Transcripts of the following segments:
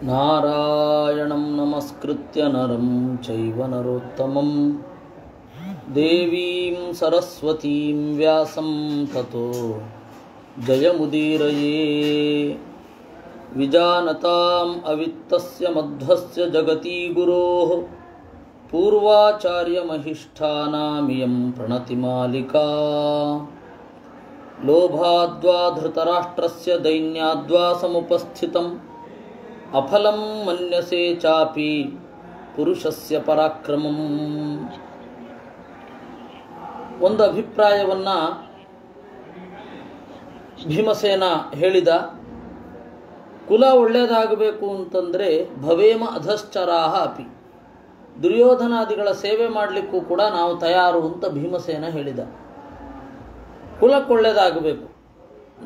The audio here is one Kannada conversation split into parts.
ನಾರಾಯಣಂ ನಮಸ್ಕೃತ್ಯ ನರಂ ಚೈವ ನರೋತ್ತಮಂ ದೇವೀಂ ಸರಸ್ವತೀಂ ವ್ಯಾಸಂ ತತೋ ಜಯಮುದೀರಯೇ ವಿಜಾನತಾಂ ಅವಿತ್ತಸ್ಯ ಮಧ್ವಸ್ಯ ಜಗತಿ ಗುರೋಃ ಪೂರ್ವಾಚಾರ್ಯಮಹಿಷ್ಠಾನಾಮಿಯಂ ಪ್ರಣತಿಮಾಲಿಕಾ ಲೋಭಾದ್ವಾ ಧೃತರಾಷ್ಟ್ರಸ್ಯ ದೈನ್ಯಾದ್ವಾ ಸಮುಪಸ್ಥಿತಂ ಅಫಲಂ ಮನ್ಯಸೆ ಚಾಪಿ ಪುರುಷಸ್ಯ ಪರಾಕ್ರಮಂ. ಒಂದು ಅಭಿಪ್ರಾಯವನ್ನು ಭೀಮಸೇನ ಹೇಳಿದ. ಕುಲ ಒಳ್ಳೆಯದಾಗಬೇಕು ಅಂತಂದರೆ ಭವೇಮ ಅಧಶ್ಚರಾಹ ಅಪಿ, ದುರ್ಯೋಧನಾದಿಗಳ ಸೇವೆ ಮಾಡಲಿಕ್ಕೂ ಕೂಡ ನಾವು ತಯಾರು ಅಂತ ಭೀಮಸೇನ ಹೇಳಿದ. ಕುಲಕ್ಕೊಳ್ಳೆಯದಾಗಬೇಕು,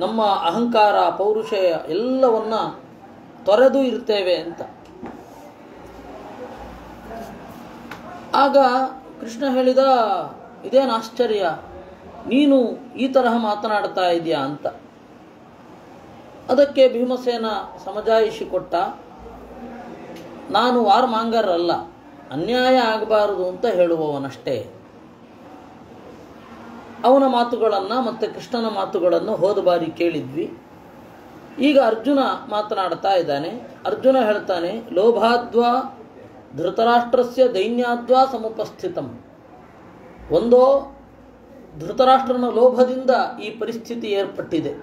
ನಮ್ಮ ಅಹಂಕಾರ ಪೌರುಷಯ ಎಲ್ಲವನ್ನ ತೊರೆದು ಇರ್ತೇವೆ ಅಂತ. ಆಗ ಕೃಷ್ಣ ಹೇಳಿದ, ಇದೇನು ಆಶ್ಚರ್ಯ, ನೀನು ಈ ತರಹ ಮಾತನಾಡ್ತಾ ಇದೆಯಾ ಅಂತ. ಅದಕ್ಕೆ ಭೀಮಸೇನ ಸಮಜಾಯಿಷಿ ಕೊಟ್ಟ, ನಾನು ವಾರಮಾಂಗರಲ್ಲ, ಅನ್ಯಾಯ ಆಗಬಾರದು ಅಂತ ಹೇಳುವವನಷ್ಟೇ. ಅವನ ಮಾತುಗಳನ್ನು ಮತ್ತು ಕೃಷ್ಣನ ಮಾತುಗಳನ್ನು ಹೋದ ಬಾರಿ ಕೇಳಿದ್ವಿ. ಈಗ ಅರ್ಜುನ ಮಾತನಾಡ್ತಾ ಇದ್ದಾನೆ. ಅರ್ಜುನ ಹೇಳ್ತಾನೆ, ಲೋಭಾದ್ವಾ ಧೃತರಾಷ್ಟ್ರಸ್ಯ ದೈನ್ಯಾದ್ವಾ ಸಮುಪಸ್ಥಿತಂ. ಒಂದೋ ಧೃತರಾಷ್ಟ್ರನ ಲೋಭದಿಂದ ಈ ಪರಿಸ್ಥಿತಿ ಏರ್ಪಟ್ಟಿದೆ,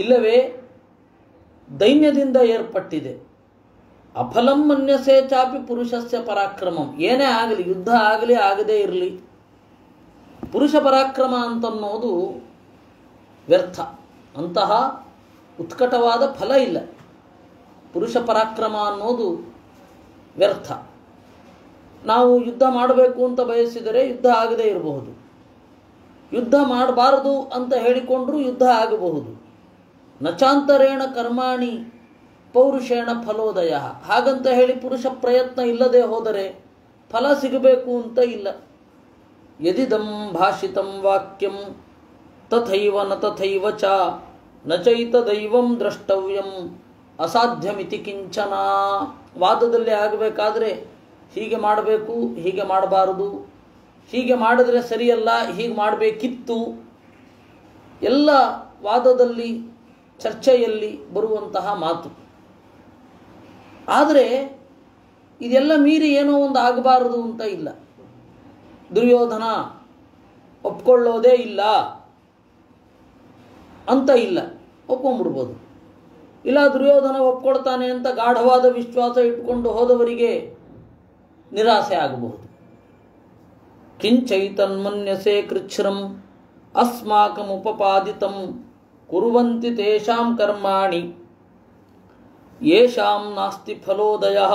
ಇಲ್ಲವೇ ದೈನ್ಯದಿಂದ ಏರ್ಪಟ್ಟಿದೆ. ಅಫಲಂ ಮನ್ಯಸೆ ಚಾಪಿ ಪುರುಷಸ್ಯ ಪರಾಕ್ರಮಂ. ಏನೇ ಆಗಲಿ, ಯುದ್ಧ ಆಗಲಿ ಆಗದೇ ಇರಲಿ, ಪುರುಷ ಪರಾಕ್ರಮ ಅಂತನ್ನೋದು ವ್ಯರ್ಥ. ಅಂತಹ ಉತ್ಕಟವಾದ ಫಲ ಇಲ್ಲ. ಪುರುಷ ಪರಾಕ್ರಮ ಅನ್ನೋದು ವ್ಯರ್ಥ. ನಾವು ಯುದ್ಧ ಮಾಡಬೇಕು ಅಂತ ಬಯಸಿದರೆ ಯುದ್ಧ ಆಗದೇ ಇರಬಹುದು, ಯುದ್ಧ ಮಾಡಬಾರದು ಅಂತ ಹೇಳಿಕೊಂಡ್ರೂ ಯುದ್ಧ ಆಗಬಹುದು. ನಚಾಂತರೇಣ ಕರ್ಮಾಣಿ ಪೌರುಷೇಣ ಫಲೋದಯ. ಹಾಗಂತ ಹೇಳಿ ಪುರುಷ ಪ್ರಯತ್ನ ಇಲ್ಲದೆ ಹೋದರೆ ಫಲ ಸಿಗಬೇಕು ಅಂತ ಇಲ್ಲ. ಯದಿದಂ ಭಾಷಿತಂ ವಾಕ್ಯಂ ತಥೈವ ನ ತಥೈವ ಚ ನ ಚೈತದೈವಂ ದ್ರಷ್ಟವ್ಯಂ ಅಸಾಧ್ಯಮಿತಿ ಕಿಂಚನ. ವಾದದಲ್ಲಿ ಆಗಬೇಕಾದ್ರೆ ಹೀಗೆ ಮಾಡಬೇಕು, ಹೀಗೆ ಮಾಡಬಾರದು, ಹೀಗೆ ಮಾಡಿದ್ರೆ ಸರಿಯಲ್ಲ, ಹೀಗೆ ಮಾಡಬೇಕಿತ್ತು, ಎಲ್ಲ ವಾದದಲ್ಲಿ ಚರ್ಚೆಯಲ್ಲಿ ಬರುವಂತಹ ಮಾತು. ಆದರೆ ಇದೆಲ್ಲ ಮೀರಿ ಏನೋ ಒಂದು ಆಗಬಾರದು ಅಂತ ಇಲ್ಲ. ದುರ್ಯೋಧನ ಒಪ್ಕೊಳ್ಳೋದೇ ಇಲ್ಲ ಅಂತ ಇಲ್ಲ, ಒಪ್ಕೊಂಡ್ಬಿಡ್ಬೋದು. ಇಲ್ಲ, ದುರ್ಯೋಧನ ಒಪ್ಕೊಳ್ತಾನೆ ಅಂತ ಗಾಢವಾದ ವಿಶ್ವಾಸ ಇಟ್ಕೊಂಡು ಹೋದವರಿಗೆ ನಿರಾಸೆ ಆಗಬಹುದು. ಕಿಂಚೈತನ್ಮನ್ಯಸೆ ಕೃಚ್ಛ್ರಂ ಅಸ್ಮಾಕಂ ಉಪಪಾದಿತಂ ಕುರುವಂತಿ ತೇಷಾಂ ಕರ್ಮಾಣಿ ಯೇಷಾಂ ನಾಸ್ತಿ ಫಲೋದಯಃ.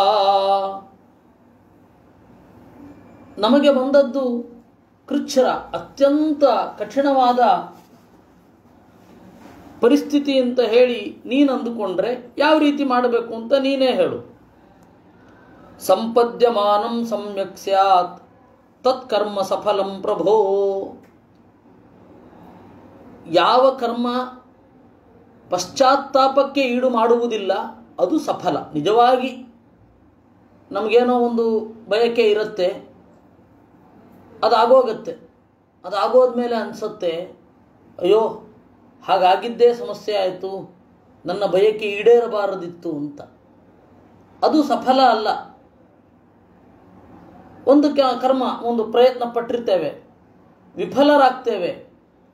ನಮಗೆ ಬಂದದ್ದು ಕೃಚ್ಛ್ರ, ಅತ್ಯಂತ ಕಠಿಣವಾದ ಪರಿಸ್ಥಿತಿ ಅಂತ ಹೇಳಿ ನೀನು ಅಂದುಕೊಂಡ್ರೆ ಯಾವ ರೀತಿ ಮಾಡಬೇಕು ಅಂತ ನೀನೇ ಹೇಳು. ಸಂಪದ್ಯಮಾನಂ ಸಮ್ಯಕ್ ಸ್ಯಾತ್ ತತ್ಕರ್ಮ ಸಫಲಂ ಪ್ರಭೋ. ಯಾವ ಕರ್ಮ ಪಶ್ಚಾತ್ತಾಪಕ್ಕೆ ಈಡು ಮಾಡುವುದಿಲ್ಲ ಅದು ಸಫಲ. ನಿಜವಾಗಿ ನಮಗೇನೋ ಒಂದು ಬಯಕೆ ಇರುತ್ತೆ, ಅದಾಗೋಗತ್ತೆ. ಅದಾಗೋದ್ಮೇಲೆ ಅನಿಸುತ್ತೆ, ಅಯ್ಯೋ ಹಾಗಾಗಿದ್ದೇ ಸಮಸ್ಯೆ ಆಯಿತು, ನನ್ನ ಬಯಕೆ ಈಡೇರಬಾರದಿತ್ತು ಅಂತ. ಅದು ಸಫಲ ಅಲ್ಲ. ಒಂದು ಕರ್ಮ, ಒಂದು ಪ್ರಯತ್ನ ಪಟ್ಟಿರ್ತೇವೆ, ವಿಫಲರಾಗ್ತೇವೆ,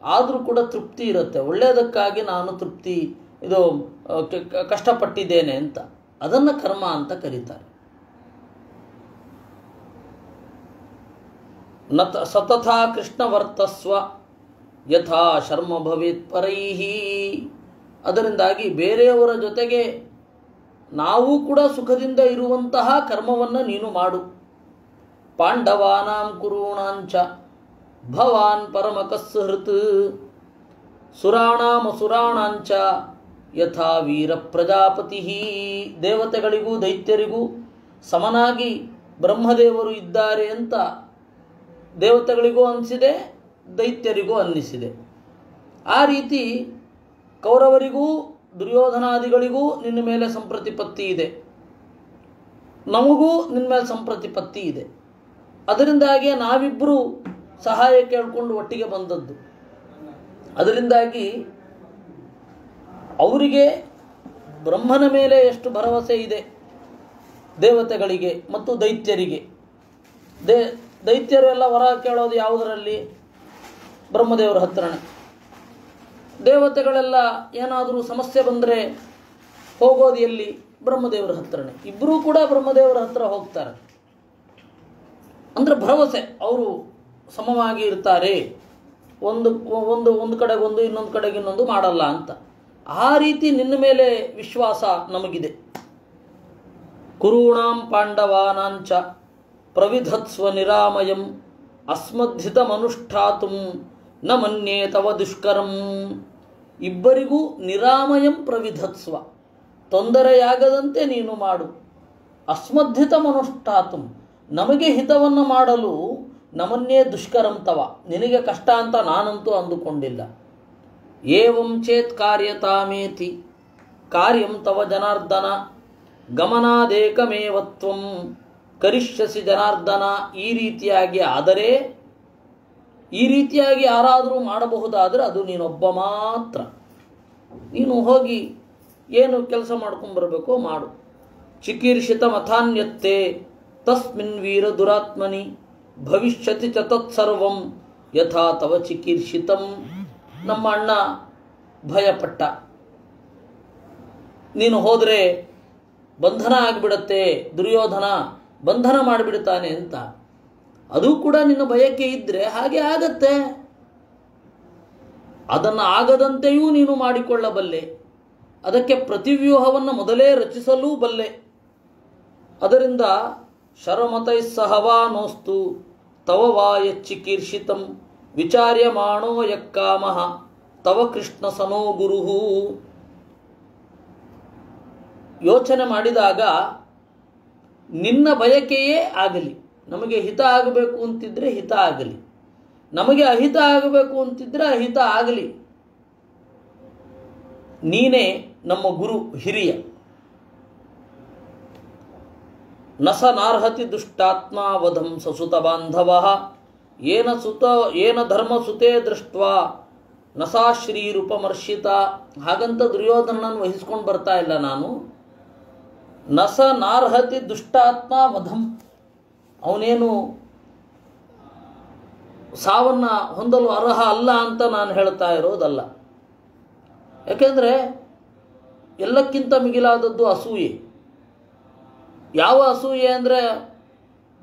ಆದರೂ ಕೂಡ ತೃಪ್ತಿ ಇರುತ್ತೆ. ಒಳ್ಳೆಯದಕ್ಕಾಗಿ ನಾನು ಇದು ಕಷ್ಟಪಟ್ಟಿದ್ದೇನೆ ಅಂತ, ಅದನ್ನು ಕರ್ಮ ಅಂತ ಕರೀತಾರೆ. ಸತಥಾ ಕೃಷ್ಣ ವರ್ತಸ್ವ ಯಥಾ ಶರ್ಮ ಭವೇತ್ ಪರೈಹಿ. ಅದರಿಂದಾಗಿ ಬೇರೆಯವರ ಜೊತೆಗೆ ನಾವು ಕೂಡ ಸುಖದಿಂದ ಇರುವಂತಹ ಕರ್ಮವನ್ನು ನೀನು ಮಾಡು. ಪಾಂಡವಾನಾಂ ಕುರುಣಾಂಚ ಭವಾನ್ ಪರಮಕಸ್ಸೃತ್ ಸುರಾಣಾಂ ಅಸುರಾಣಾಂಚ ಯಥಾ ವೀರ ಪ್ರಜಾಪತಿ. ದೇವತೆಗಳಿಗೂ ದೈತ್ಯರಿಗೂ ಸಮನಾಗಿ ಬ್ರಹ್ಮದೇವರು ಇದ್ದಾರೆ ಅಂತ ದೇವತೆಗಳಿಗೂ ಅನಿಸಿದೆ, ದೈತ್ಯರಿಗೂ ಅನ್ನಿಸಿದೆ. ಆ ರೀತಿ ಕೌರವರಿಗೂ ದುರ್ಯೋಧನಾದಿಗಳಿಗೂ ನಿನ್ನ ಮೇಲೆ ಸಂಪ್ರತಿಪತ್ತಿ ಇದೆ. ನಮಗೂ ನಿನ್ನ ಮೇಲೆ ಸಂಪ್ರತಿಪತ್ತಿ ಇದೆ. ಅದರಿಂದಾಗಿ ನಾವಿಬ್ಬರು ಸಹಾಯ ಕೇಳಿಕೊಂಡು ಒಟ್ಟಿಗೆ ಬಂದದ್ದು. ಅದರಿಂದಾಗಿ ಅವರಿಗೆ ಬ್ರಹ್ಮನ ಮೇಲೆ ಎಷ್ಟು ಭರವಸೆ ಇದೆ ದೇವತೆಗಳಿಗೆ ಮತ್ತು ದೈತ್ಯರಿಗೆ. ದೈತ್ಯರು ಎಲ್ಲ ವರ ಕೇಳೋದು ಯಾವುದರಲ್ಲಿ? ಬ್ರಹ್ಮದೇವರ ಹತ್ರನೇ. ದೇವತೆಗಳೆಲ್ಲ ಏನಾದರೂ ಸಮಸ್ಯೆ ಬಂದರೆ ಹೋಗೋದು ಎಲ್ಲಿ? ಬ್ರಹ್ಮದೇವರ ಹತ್ರನೇ. ಇಬ್ಬರೂ ಕೂಡ ಬ್ರಹ್ಮದೇವರ ಹತ್ರ ಹೋಗ್ತಾರೆ. ಅಂದರೆ ಭರವಸೆ, ಅವರು ಸಮವಾಗಿ ಇರ್ತಾರೆ, ಒಂದು ಒಂದು ಒಂದು ಕಡೆಗೊಂದು ಇನ್ನೊಂದು ಕಡೆಗೆ ಇನ್ನೊಂದು ಮಾಡಲ್ಲ ಅಂತ. ಆ ರೀತಿ ನಿನ್ನ ಮೇಲೆ ವಿಶ್ವಾಸ ನಮಗಿದೆ. ಕುರುಣಾಂ ಪಾಂಡವಾನಾಂಚ ಪ್ರವಿಧತ್ಸ್ವ ನಿರಾಮಯಂ ಅಸ್ಮದ್ಧಿತಮನುಷ್ಠಾತುಂ ನ ಮನ್ಯೇ ತವ ದುಷ್ಕರಂ. ಇಬ್ಬರಿಗೂ ನಿರಾಮಯಂ ಪ್ರವಿಧತ್ಸ್ವ, ತೊಂದರೆಯಾಗದಂತೆ ನೀನು ಮಾಡು. ಅಸ್ಮದ್ಧಿತಮನುಷ್ಠಾತುಂ, ನಮಗೆ ಹಿತವನ್ನು ಮಾಡಲು ನಮನ್ನೇ ದುಷ್ಕರಂ ತವ, ನಿನಗೆ ಕಷ್ಟ ಅಂತ ನಾನಂತೂ ಅಂದುಕೊಂಡಿಲ್ಲ. ಏವಂ ಚೇತ್ ಕಾರ್ಯತಾಮೇತಿ ಕಾರ್ಯಂ ತವ ಜನಾರ್ದನ ಗಮನಾದೇಕಮೇವತ್ವಂ ಕರಿಷ್ಯಸಿ ಜನಾರ್ದನ. ಈ ರೀತಿಯಾಗಿ ಆದರೆ, ಈ ರೀತಿಯಾಗಿ ಯಾರಾದರೂ ಮಾಡಬಹುದಾದರೆ ಅದು ನೀನೊಬ್ಬ ಮಾತ್ರ. ನೀನು ಹೋಗಿ ಏನು ಕೆಲಸ ಮಾಡ್ಕೊಂಬರಬೇಕೋ ಮಾಡು. ಚಿಕೀರ್ಷಿತ ಮಥಾನ್ಯತ್ತೆ ತಸ್ಮಿನ್ ವೀರ ದುರಾತ್ಮನಿ ಭವಿಷ್ಯತಿ ಚ ತತ್ಸರ್ವಂ ಯಥಾ ತವ ಚಿಕೀರ್ಷಿತಂ. ನಮ್ಮ ಅಣ್ಣ ಭಯಪಟ್ಟ, ನೀನು ಹೋದರೆ ಬಂಧನ ಆಗಿಬಿಡತ್ತೆ, ದುರ್ಯೋಧನ ಬಂಧನ ಮಾಡಿಬಿಡ್ತಾನೆ ಅಂತ. ಅದು ಕೂಡ ನಿನ್ನ ಬಯಕೆ ಇದ್ದರೆ ಹಾಗೆ ಆಗತ್ತೆ. ಅದನ್ನು ಆಗದಂತೆಯೂ ನೀನು ಮಾಡಿಕೊಳ್ಳಬಲ್ಲೆ. ಅದಕ್ಕೆ ಪ್ರತಿವ್ಯೂಹವನ್ನು ಮೊದಲೇ ರಚಿಸಲೂ ಬಲ್ಲೆ. ಅದರಿಂದ ಶರಮತೈ ಸಹವಾನೋಸ್ತು ತವ ವಾ ಯಚ್ಚಿಕೀರ್ಷಿತಂ ವಿಚಾರ್ಯಮಾಣೋ ಯಕ್ಕಾಮಃ ತವ ಕೃಷ್ಣ ಸನೋ ಗುರುಹು. ಯೋಚನೆ ಮಾಡಿದಾಗ ನಿನ್ನ ಬಯಕೆಯೇ ಆಗಲಿ. ನಮಗೆ ಹಿತ ಆಗಬೇಕು ಅಂತಿದ್ರೆ ಹಿತ ಆಗಲಿ, ನಮಗೆ ಅಹಿತ ಆಗಬೇಕು ಅಂತಿದ್ರೆ ಅಹಿತ ಆಗಲಿ. ನೀನೇ ನಮ್ಮ ಗುರು ಹಿರಿಯ. ನಸ ನಾರ್ಹತಿ ದುಷ್ಟಾತ್ಮ ವಧಂ ಸಸುತ ಬಾಂಧವ ಏನ ಧರ್ಮ ಸುತೇ ದೃಷ್ಟ್ವಾ ನಸಾ ಶ್ರೀರೂಪಮರ್ಷಿತ. ಹಾಗಂತ ದುರ್ಯೋಧನನನ್ನು ವಹಿಸ್ಕೊಂಡು ಬರ್ತಾ ಇಲ್ಲ ನಾನು. ನಸ ನಾರ್ಹತಿ ದುಷ್ಟಾತ್ಮ ವಧಂ, ಅವನೇನು ಸಾವನ್ನು ಹೊಂದಲು ಅರ್ಹ ಅಲ್ಲ ಅಂತ ನಾನು ಹೇಳ್ತಾ ಇರೋದಲ್ಲ. ಯಾಕೆಂದರೆ ಎಲ್ಲಕ್ಕಿಂತ ಮಿಗಿಲಾದದ್ದು ಅಸೂಯೆ. ಯಾವ ಅಸೂಯೆ ಅಂದರೆ,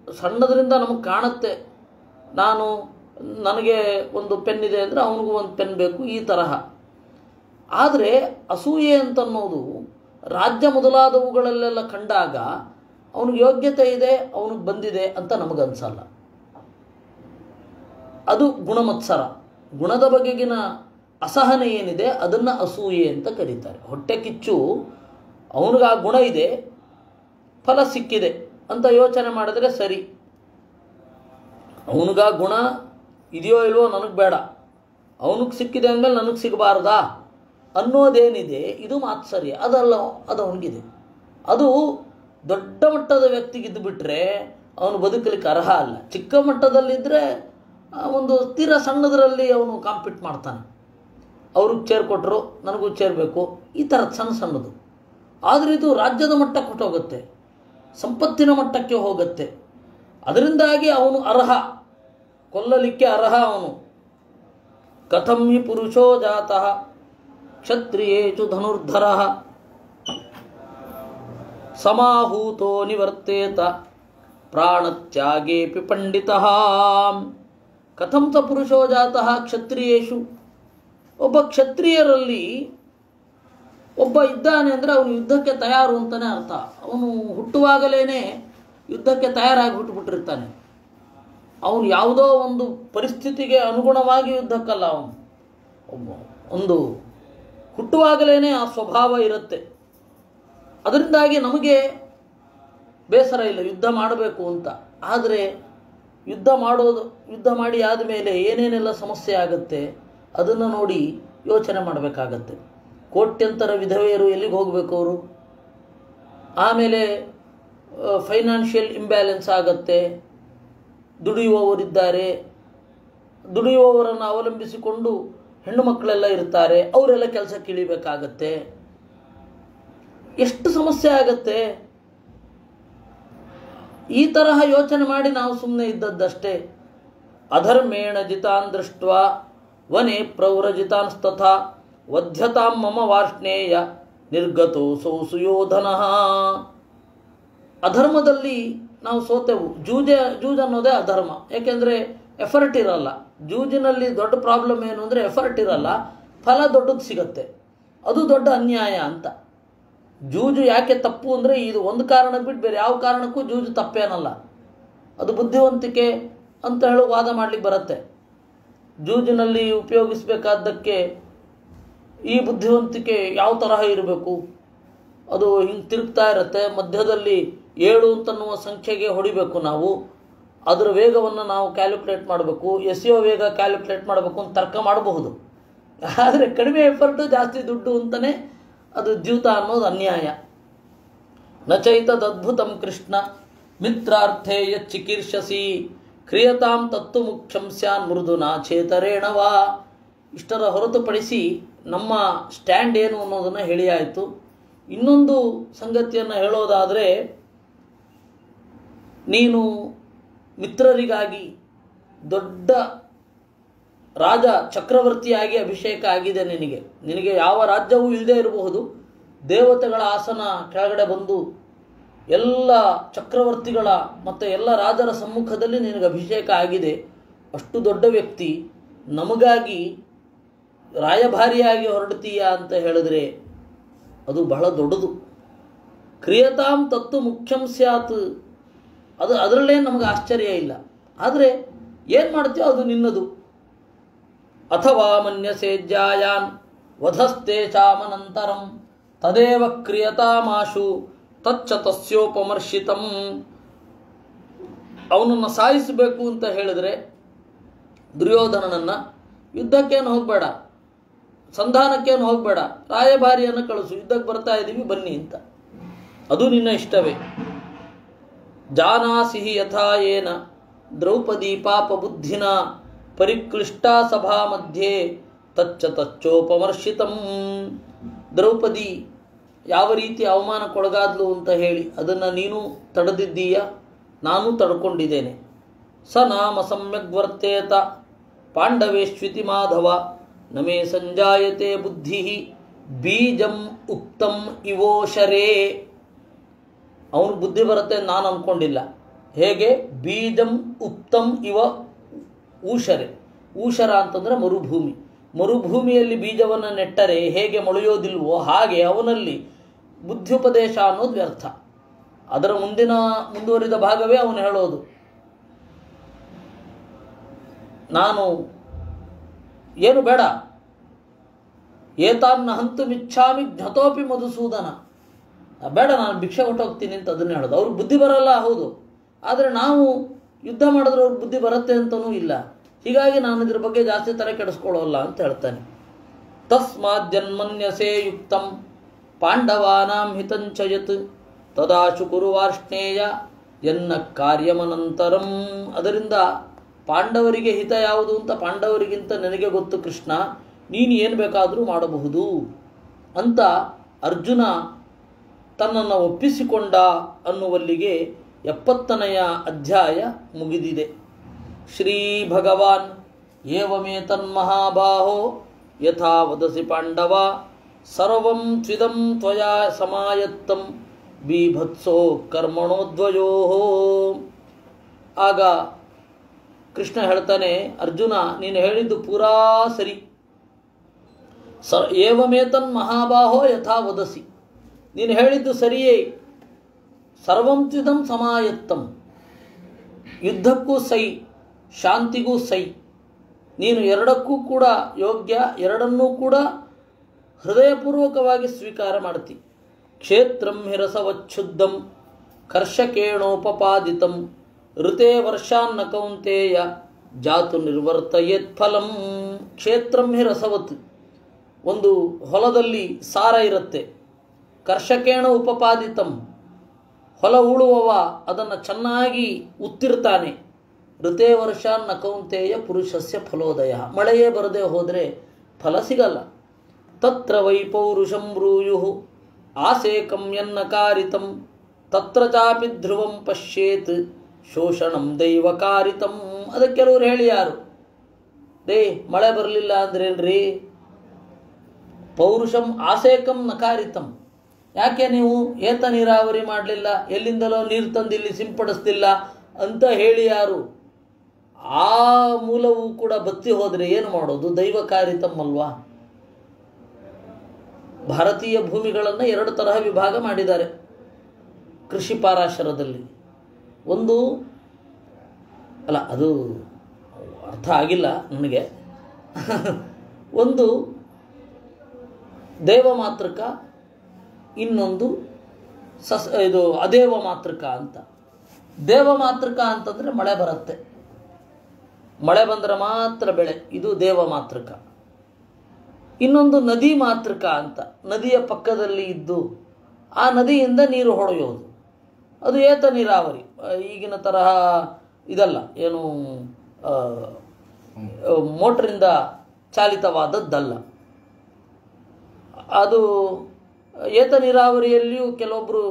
ಸಣ್ಣದರಿಂದ ನಮಗೆ ಕಾಣುತ್ತೆ, ನನಗೆ ಒಂದು ಪೆನ್ ಇದೆ ಅಂದರೆ ಅವನಿಗೂ ಒಂದು ಪೆನ್ ಬೇಕು, ಈ ತರಹ. ಆದರೆ ಅಸೂಯೆ ಅಂತನ್ನೋದು ರಾಜ್ಯ ಮೊದಲಾದವುಗಳಲ್ಲೆಲ್ಲ ಕಂಡಾಗ ಅವನಿಗೆ ಯೋಗ್ಯತೆ ಇದೆ, ಅವನಿಗೆ ಬಂದಿದೆ ಅಂತ ನಮಗನ್ಸಲ್ಲ. ಅದು ಗುಣಮತ್ಸರ. ಗುಣದ ಬಗೆಗಿನ ಅಸಹನೆ ಏನಿದೆ ಅದನ್ನು ಅಸೂಯೆ ಅಂತ ಕರೀತಾರೆ. ಹೊಟ್ಟೆ ಕಿಚ್ಚು, ಅವನಿಗೆ ಆ ಗುಣ ಇದೆ, ಫಲ ಸಿಕ್ಕಿದೆ ಅಂತ ಯೋಚನೆ ಮಾಡಿದ್ರೆ ಸರಿ. ಅವನಿಗ ಗುಣ ಇದೆಯೋ ಇಲ್ವೋ ನನಗೆ ಬೇಡ, ಅವನಿಗೆ ಸಿಕ್ಕಿದೆ ಅಂದಮೇಲೆ ನನಗೆ ಸಿಗಬಾರ್ದಾ ಅನ್ನೋದೇನಿದೆ, ಇದು ಮಾತ್ಸರ್ಯ. ಅದಲ್ಲ, ಅದು ಅವನಿಗಿದೆ. ಅದು ದೊಡ್ಡ ಮಟ್ಟದ ವ್ಯಕ್ತಿಗಿದ್ದು ಬಿಟ್ಟರೆ ಅವನು ಬದುಕಲಿಕ್ಕೆ ಅರ್ಹ ಅಲ್ಲ. ಚಿಕ್ಕ ಮಟ್ಟದಲ್ಲಿದ್ದರೆ ಒಂದು ತೀರಾ ಸಣ್ಣದರಲ್ಲಿ ಅವನು ಕಾಂಪೀಟ್ ಮಾಡ್ತಾನೆ. ಅವ್ರಿಗೆ ಚೇರ್ ಕೊಟ್ಟರು, ನನಗೂ ಚೇರ್ ಬೇಕು, ಈ ಥರದ್ದು ಸಣ್ಣ ಸಣ್ಣದು. ಆದರೆ ಇದು ರಾಜ್ಯದ ಮಟ್ಟಕ್ಕೆ ಹೊಟ್ಟೋಗುತ್ತೆ, ಸಂಪತ್ತಿನ ಮಟ್ಟಕ್ಕೆ ಹೋಗುತ್ತೆ. ಅದರಿಂದಾಗಿ ಅವನು ಅರ್ಹ, ಕೊಲ್ಲಲಿಕ್ಕೆ ಅರ್ಹ ಅವನು. ಕಥಂ ಹಿ ಪುರುಷೋ ಜಾತಃ ಕ್ಷತ್ರಿಯೇಷು ಧನುರ್ಧರಃ ಸಮಾಹೂತೋ ನಿವರ್ತೇತ ಪ್ರಾಣತ್ಯಾಗೇಪಿ ಪಂಡಿತಃ. ಕಥಂ ಸ ಪುರುಷೋ ಜಾತಃ ಕ್ಷತ್ರಿಯೇಷು, ಒಬ್ಬ ಕ್ಷತ್ರಿಯರಲ್ಲಿ ಒಬ್ಬ ಇದ್ದಾನೆ ಅಂದರೆ ಅವನು ಯುದ್ಧಕ್ಕೆ ತಯಾರು ಅಂತಲೇ ಅರ್ಥ. ಅವನು ಹುಟ್ಟುವಾಗಲೇ ಯುದ್ಧಕ್ಕೆ ತಯಾರಾಗಿ ಹುಟ್ಟುಬಿಟ್ಟಿರ್ತಾನೆ. ಅವನು ಯಾವುದೋ ಒಂದು ಪರಿಸ್ಥಿತಿಗೆ ಅನುಗುಣವಾಗಿ ಯುದ್ಧಕ್ಕಲ್ಲ, ಅವನು ಒಂದು ಹುಟ್ಟುವಾಗಲೇ ಆ ಸ್ವಭಾವ ಇರುತ್ತೆ. ಅದರಿಂದಾಗಿ ನಮಗೆ ಬೇಸರ ಇಲ್ಲ ಯುದ್ಧ ಮಾಡಬೇಕು ಅಂತ. ಆದರೆ ಯುದ್ಧ ಮಾಡಿ ಆದಮೇಲೆ ಏನೇನೆಲ್ಲ ಸಮಸ್ಯೆ ಆಗುತ್ತೆ ಅದನ್ನು ನೋಡಿ ಯೋಚನೆ ಮಾಡಬೇಕಾಗತ್ತೆ. ಕೋಟ್ಯಂತರ ವಿಧವೆಯರು ಎಲ್ಲಿಗೆ ಹೋಗಬೇಕು ಅವರು? ಆಮೇಲೆ ಫೈನಾನ್ಷಿಯಲ್ ಇಂಬ್ಯಾಲೆನ್ಸ್ ಆಗತ್ತೆ. ದುಡಿಯುವವರಿದ್ದಾರೆ, ದುಡಿಯುವವರನ್ನು ಅವಲಂಬಿಸಿಕೊಂಡು ಹೆಣ್ಣು ಮಕ್ಕಳೆಲ್ಲ ಇರ್ತಾರೆ, ಅವರೆಲ್ಲ ಕೆಲಸಕ್ಕೆ ಇಳಿಬೇಕಾಗತ್ತೆ. ಎಷ್ಟು ಸಮಸ್ಯೆ ಆಗತ್ತೆ. ಈ ತರಹ ಯೋಚನೆ ಮಾಡಿ ನಾವು ಸುಮ್ಮನೆ ಇದ್ದದ್ದಷ್ಟೇ. ಅಧರ್ಮೇಣ ಜಿತಾನ್ ದೃಷ್ಟ್ವಾ ವನೆ ಪ್ರವ್ರಜಿತಾನ್ಸ್ತಥಾ ವಧ್ಯತಾಂ ಮಮ ವಾರ್ಷ್ಣೇಯ ನಿರ್ಗತೋ ಸೌ ಸುಯೋಧನಃ. ಅಧರ್ಮದಲ್ಲಿ ನಾವು ಸೋತೆವು. ಜೂಜ್ ಅನ್ನೋದೇ ಅಧರ್ಮ. ಯಾಕೆಂದರೆ ಎಫರ್ಟ್ ಇರಲ್ಲ. ಜೂಜಿನಲ್ಲಿ ದೊಡ್ಡ ಪ್ರಾಬ್ಲಮ್ ಏನು ಅಂದರೆ ಎಫರ್ಟ್ ಇರಲ್ಲ, ಫಲ ದೊಡ್ಡದು ಸಿಗತ್ತೆ. ಅದು ದೊಡ್ಡ ಅನ್ಯಾಯ ಅಂತ. ಜೂಜು ಯಾಕೆ ತಪ್ಪು ಅಂದರೆ ಇದು ಒಂದು ಕಾರಣಕ್ಕೆ ಬಿಟ್ಟು ಬೇರೆ ಯಾವ ಕಾರಣಕ್ಕೂ ಜೂಜು ತಪ್ಪೇನಲ್ಲ. ಅದು ಬುದ್ಧಿವಂತಿಕೆ ಅಂತ ಹೇಳೋ ವಾದ ಮಾಡಲಿಕ್ಕೆ ಬರುತ್ತೆ. ಜೂಜಿನಲ್ಲಿ ಉಪಯೋಗಿಸಬೇಕಾದ್ದಕ್ಕೆ ಈ ಬುದ್ಧಿವಂತಿಕೆ ಯಾವ ತರಹ ಇರಬೇಕು, ಅದು ಹಿಂಗೆ ತಿರುಗ್ತಾ ಇರುತ್ತೆ. ಮಧ್ಯದಲ್ಲಿ 7 ಅಂತನ್ನುವ ಸಂಖ್ಯೆಗೆ ಹೊಡಿಬೇಕು ನಾವು. ಅದರ ವೇಗವನ್ನು ನಾವು ಕ್ಯಾಲ್ಕುಲೇಟ್ ಮಾಡಬೇಕು, ಎಸೆಯೋ ವೇಗ ಕ್ಯಾಲ್ಕುಲೇಟ್ ಮಾಡಬೇಕು ಅಂತ ತರ್ಕ ಮಾಡಬಹುದು. ಆದರೆ ಕಡಿಮೆ ಎಫರ್ಟು ಜಾಸ್ತಿ ದುಡ್ಡು ಅಂತಲೇ ಅದು ದ್ಯೂತ ಅನ್ನೋದು ಅನ್ಯಾಯ. ನಚೈತದದ್ಭುತಂ ಕೃಷ್ಣ ಮಿತ್ರಾರ್ಥೇ ಯಚ್ಚಿಕೀರ್ಷಸಿ ಕ್ರಿಯತಾಂ ತತ್ತು ಮುಖ್ಯಂ ಸ್ಯಾನ್ ಮೃದುನಾ ಚೇತರೇಣವಾ. ಇಷ್ಟರ ಹೊರತುಪಡಿಸಿ ನಮ್ಮ ಸ್ಟ್ಯಾಂಡ್ ಏನು ಅನ್ನೋದನ್ನು ಹೇಳಿ ಆಯಿತು. ಇನ್ನೊಂದು ಸಂಗತಿಯನ್ನು ಹೇಳೋದಾದರೆ, ನೀನು ಮಿತ್ರರಿಗಾಗಿ ದೊಡ್ಡ ರಾಜ ಚಕ್ರವರ್ತಿಯಾಗಿ ಅಭಿಷೇಕ ಆಗಿದೆ. ನಿನಗೆ ಯಾವ ರಾಜ್ಯವೂ ಇಲ್ಲದೆ ಇರಬಹುದು. ದೇವತೆಗಳ ಆಸನ ಕೆಳಗಡೆ ಬಂದು ಎಲ್ಲ ಚಕ್ರವರ್ತಿಗಳ ಮತ್ತು ಎಲ್ಲ ರಾಜರ ಸಮ್ಮುಖದಲ್ಲಿ ನಿನಗೆ ಅಭಿಷೇಕ ಆಗಿದೆ. ಅಷ್ಟು ದೊಡ್ಡ ವ್ಯಕ್ತಿ ನಮಗಾಗಿ ರಾಯಭಾರಿಯಾಗಿ ಹೊರಡ್ತೀಯ ಅಂತ ಹೇಳಿದ್ರೆ ಅದು ಬಹಳ ದೊಡ್ಡದು. ಕ್ರಿಯತಾಂ ತತ್ತು ಮುಖ್ಯಂ ಸ್ಯಾತ್, ಅದರಲ್ಲೇ ನಮಗೆ ಆಶ್ಚರ್ಯ ಇಲ್ಲ. ಆದರೆ ಏನು ಮಾಡ್ತೀಯೋ ಅದು ನಿನ್ನದು. ಅಥವಾ ಮನ್ಯಸೇಜ್ಯಾಯಾನ್ ವಧಸ್ತೆ ಚಾಮನಂತರಂ ತದೇವ ಕ್ರಿಯತಾಮಾಶು ತಚ್ಚ ತಸ್ಯೋಪಮರ್ಶಿತಂ. ಅವನನ್ನು ಸಾಯಿಸಬೇಕು ಅಂತ ಹೇಳಿದ್ರೆ ದುರ್ಯೋಧನನನ್ನು ಯುದ್ಧಕ್ಕೇನು ಹೋಗಬೇಡ, ಸಂಧಾನಕ್ಕೇನು ಹೋಗಬೇಡ, ರಾಯಭಾರಿಯನ್ನು ಕಳಿಸು, ಯುದ್ಧಕ್ಕೆ ಬರ್ತಾ ಇದ್ದೀವಿ ಬನ್ನಿ ಅಂತ. ಅದು ನಿನ್ನ ಇಷ್ಟವೇ. ಜಾನಾಸಿ ಯಥಾ ಯೇನ ದ್ರೌಪದಿ ಪಾಪ ಬುದ್ಧಿನ ಪರಿಕ್ಲಿಷ್ಟಾ ಸಭಾ ಮಧ್ಯೆ ತಚ್ಚ ತಚ್ಚೋಪಮರ್ಶಿತಂ. ದ್ರೌಪದಿ ಯಾವ ರೀತಿ ಅವಮಾನಕ್ಕೊಳಗಾದ್ಲು ಅಂತ ಹೇಳಿ ಅದನ್ನು ನೀನು ತಡೆದಿದ್ದೀಯ, ನಾನು ತಡ್ಕೊಂಡಿದ್ದೇನೆ. ಸ ನಾಮ ಸಮ್ಯಗ್ವರ್ತೇತ ಪಾಂಡವೇಶ್ವಿತಿ ಮಾಧವ ನಮೇ ಸಂಜಾಯತೆ ಬುದ್ಧಿ ಬೀಜಂ ಉಕ್ತಂ ಇವೋಶರೇ. ಅವನು ಬುದ್ಧಿ ಬರುತ್ತೆ ನಾನು ಅಂದ್ಕೊಂಡಿಲ್ಲ. ಹೇಗೆ? ಬೀಜಂ ಉಕ್ತಂ ಇವ ಊಷರೆ. ಊಷರ ಅಂತಂದರೆ ಮರುಭೂಮಿ. ಮರುಭೂಮಿಯಲ್ಲಿ ಬೀಜವನ್ನು ನೆಟ್ಟರೆ ಹೇಗೆ ಮೊಳೆಯೋದಿಲ್ವೋ ಹಾಗೆ ಅವನಲ್ಲಿ ಬುದ್ಧಿಪದೇಶ ಅನ್ನೋದು ವ್ಯರ್ಥ. ಅದರ ಮುಂದುವರಿದ ಭಾಗವೇ ಅವನು ಹೇಳೋದು. ನಾನು ಏನು ಬೇಡ, ಏತಾನ್ನ ಹಂತು ಮಿಚ್ಛಾಮಿ ಜ್ಞತೋಪಿ ಮಧುಸೂದನ, ಬೇಡ ನಾನು ಭಿಕ್ಷೆ ಹೊಟ್ಟೋಗ್ತೀನಿ ಅಂತ ಅದನ್ನು ಹೇಳೋದು. ಅವ್ರಿಗೆ ಬುದ್ಧಿ ಬರಲ್ಲ, ಹೌದು, ಆದರೆ ನಾವು ಯುದ್ಧ ಮಾಡಿದ್ರೆ ಅವ್ರಿಗೆ ಬುದ್ಧಿ ಬರುತ್ತೆ ಅಂತನೂ ಇಲ್ಲ. ಹೀಗಾಗಿ ನಾನು ಇದ್ರ ಬಗ್ಗೆ ಜಾಸ್ತಿ ತಲೆ ಕೆಡಿಸ್ಕೊಳ್ಳೋಲ್ಲ ಅಂತ ಹೇಳ್ತಾನೆ. ತಸ್ಮಾತ್ ಜನ್ಮನ್ಯಸೇ ಯುಕ್ತಂ ಪಾಂಡವಾನಾಂ ಹಿತಂಚಯತ್ ತದಾಶು ಕುರು ವಾರ್ಷ್ಣೇಯ ಎನ್ನ ಕಾರ್ಯಮನಂತರಂ. ಅದರಿಂದ ಪಾಂಡವರಿಗೆ ಹಿತ ಯಾವುದು ಅಂತ ಪಾಂಡವರಿಗಿಂತ ನನಗೆ ಗೊತ್ತು ಕೃಷ್ಣ, ನೀನು ಏನು ಬೇಕಾದರೂ ಮಾಡಬಹುದು ಅಂತ ಅರ್ಜುನ ತನ್ನನ್ನು ಒಪ್ಪಿಸಿಕೊಂಡ ಅನ್ನುವಲ್ಲಿಗೆ 70ನೆಯ ಅಧ್ಯಾಯ ಮುಗಿದಿದೆ. ಶ್ರೀ ಭಗವಾನ್ ಏವಮೇತನ್ಮಹಾಬಾಹೋ ಯಥಾ ವದಸಿ ಪಾಂಡವ ಸರ್ವಂ ತ್ವಿದಂ ತ್ವಯಾ ಸಮಾಯತ್ತಂ ಬೀಭತ್ಸೋ ಕರ್ಮಣೋದ್ವಯೋ. ಆಗ ಕೃಷ್ಣ ಹೇಳ್ತಾನೆ, ಅರ್ಜುನ ನೀನು ಹೇಳಿದ್ದು ಪೂರಾ ಸರಿ. ಏವಮೇತನ್ ಮಹಾಬಾಹೋ ಯಥಾ ವದಸಿ, ನೀನು ಹೇಳಿದ್ದು ಸರಿಯೇ. ಸರ್ವಂ ತ್ವಿದಂ ಸಮಾಯತ್ತಂ, ಯುದ್ಧಕ್ಕೂ ಸೈ, ಶಾಂತಿಗೂ ಸೈ. ನೀನು ಎರಡಕ್ಕೂ ಕೂಡ ಯೋಗ್ಯ, ಎರಡನ್ನೂ ಕೂಡ ಹೃದಯಪೂರ್ವಕವಾಗಿ ಸ್ವೀಕಾರ ಮಾಡ್ತಿ. ಕ್ಷೇತ್ರಂ ಹಿರಸವಚ್ಛುದ್ದಂ ಕರ್ಷಕೇಣೋಪಪಾದಿತಂ ಋತೆ ವರ್ಷಾನ್ನ ಕೌಂತೇಯ ಜಾತು ನಿರ್ವರ್ತಯೇತ್ ಫಲಂ. ಕ್ಷೇತ್ರಂ ಹಿರಸವತ್, ಒಂದು ಹೊಲದಲ್ಲಿ ಸಾರ ಇರುತ್ತೆ. ಕರ್ಷಕೇಣ ಉಪಪಾದಿತಂ, ಹೊಲ ಉಳುವವ ಅದನ್ನು ಚೆನ್ನಾಗಿ ಉತ್ತಿರ್ತಾನೆ. ಋತೇ ವರ್ಷ ನಕೌಂತೆಯ ಪುರುಷಸ್ಯ ಫಲೋದಯ. ಮಳೆಯೇ ಬರದೆ ಹೋದರೆ ಫಲ ಸಿಗಲ್ಲ. ತತ್ರ ವೈ ಪೌರುಷಂ ಬ್ರೂಯು ಆಸೇಕಂ ಯನ್ನ ಕಾರಿತಂ ತತ್ರ ಚಾಪಿ ಧ್ರುವಂ ಪಶ್ಯೇತ್ ಶೋಷಣಂ ದೈವಕಾರಿತಂ. ಅದಕ್ಕೆ ಕೆಲವರು ಹೇಳಿ ಯಾರು ರೇ ಮಳೆ ಬರಲಿಲ್ಲ ಅಂದ್ರೇನ್ರಿ? ಪೌರುಷಂ ಆಸೇಕಂ ನಕಾರಿತಂ. ಯಾಕೆ ನೀವು ಏತ ನೀರಾವರಿ ಮಾಡಲಿಲ್ಲ, ಎಲ್ಲಿಂದಲೋ ನೀರು ತಂದು ಇಲ್ಲಿ ಸಿಂಪಡಿಸ್ತಿಲ್ಲ ಅಂತ ಹೇಳಿ ಯಾರು? ಆ ಮೂಲವೂ ಕೂಡ ಬತ್ತಿ ಹೋದರೆ ಏನು ಮಾಡೋದು? ದೈವಕಾರಿತಂ ಅಲ್ವಾ? ಭಾರತೀಯ ಭೂಮಿಗಳನ್ನು 2 ತರಹ ವಿಭಾಗ ಮಾಡಿದ್ದಾರೆ ಕೃಷಿ ಪಾರಾಶರದಲ್ಲಿ. ಒಂದು ಅಲ್ಲ, ಅದು ಅರ್ಥ ಆಗಿಲ್ಲ ನನಗೆ. ಒಂದು ದೇವ ಮಾತೃಕ, ಇನ್ನೊಂದು ಇದು ಅದೇವ ಮಾತೃಕ ಅಂತ. ದೇವ ಮಾತೃಕ ಅಂತಂದರೆ ಮಳೆ ಬರುತ್ತೆ, ಮಳೆ ಬಂದರೆ ಮಾತ್ರ ಬೆಳೆ, ಇದು ದೇವ ಮಾತೃಕ. ಇನ್ನೊಂದು ನದಿ ಮಾತೃಕ ಅಂತ, ನದಿಯ ಪಕ್ಕದಲ್ಲಿ ಇದ್ದು ಆ ನದಿಯಿಂದ ನೀರು ಹೊಡೆಯೋದು, ಅದು ಏತ ನೀರಾವರಿ. ಈಗಿನ ತರಹ ಇದಲ್ಲ, ಏನು ಮೋಟ್ರಿಂದ ಚಾಲಿತವಾದದ್ದಲ್ಲ. ಅದು ಏತ ನೀರಾವರಿಯಲ್ಲಿಯೂ ಕೆಲವೊಬ್ಬರು,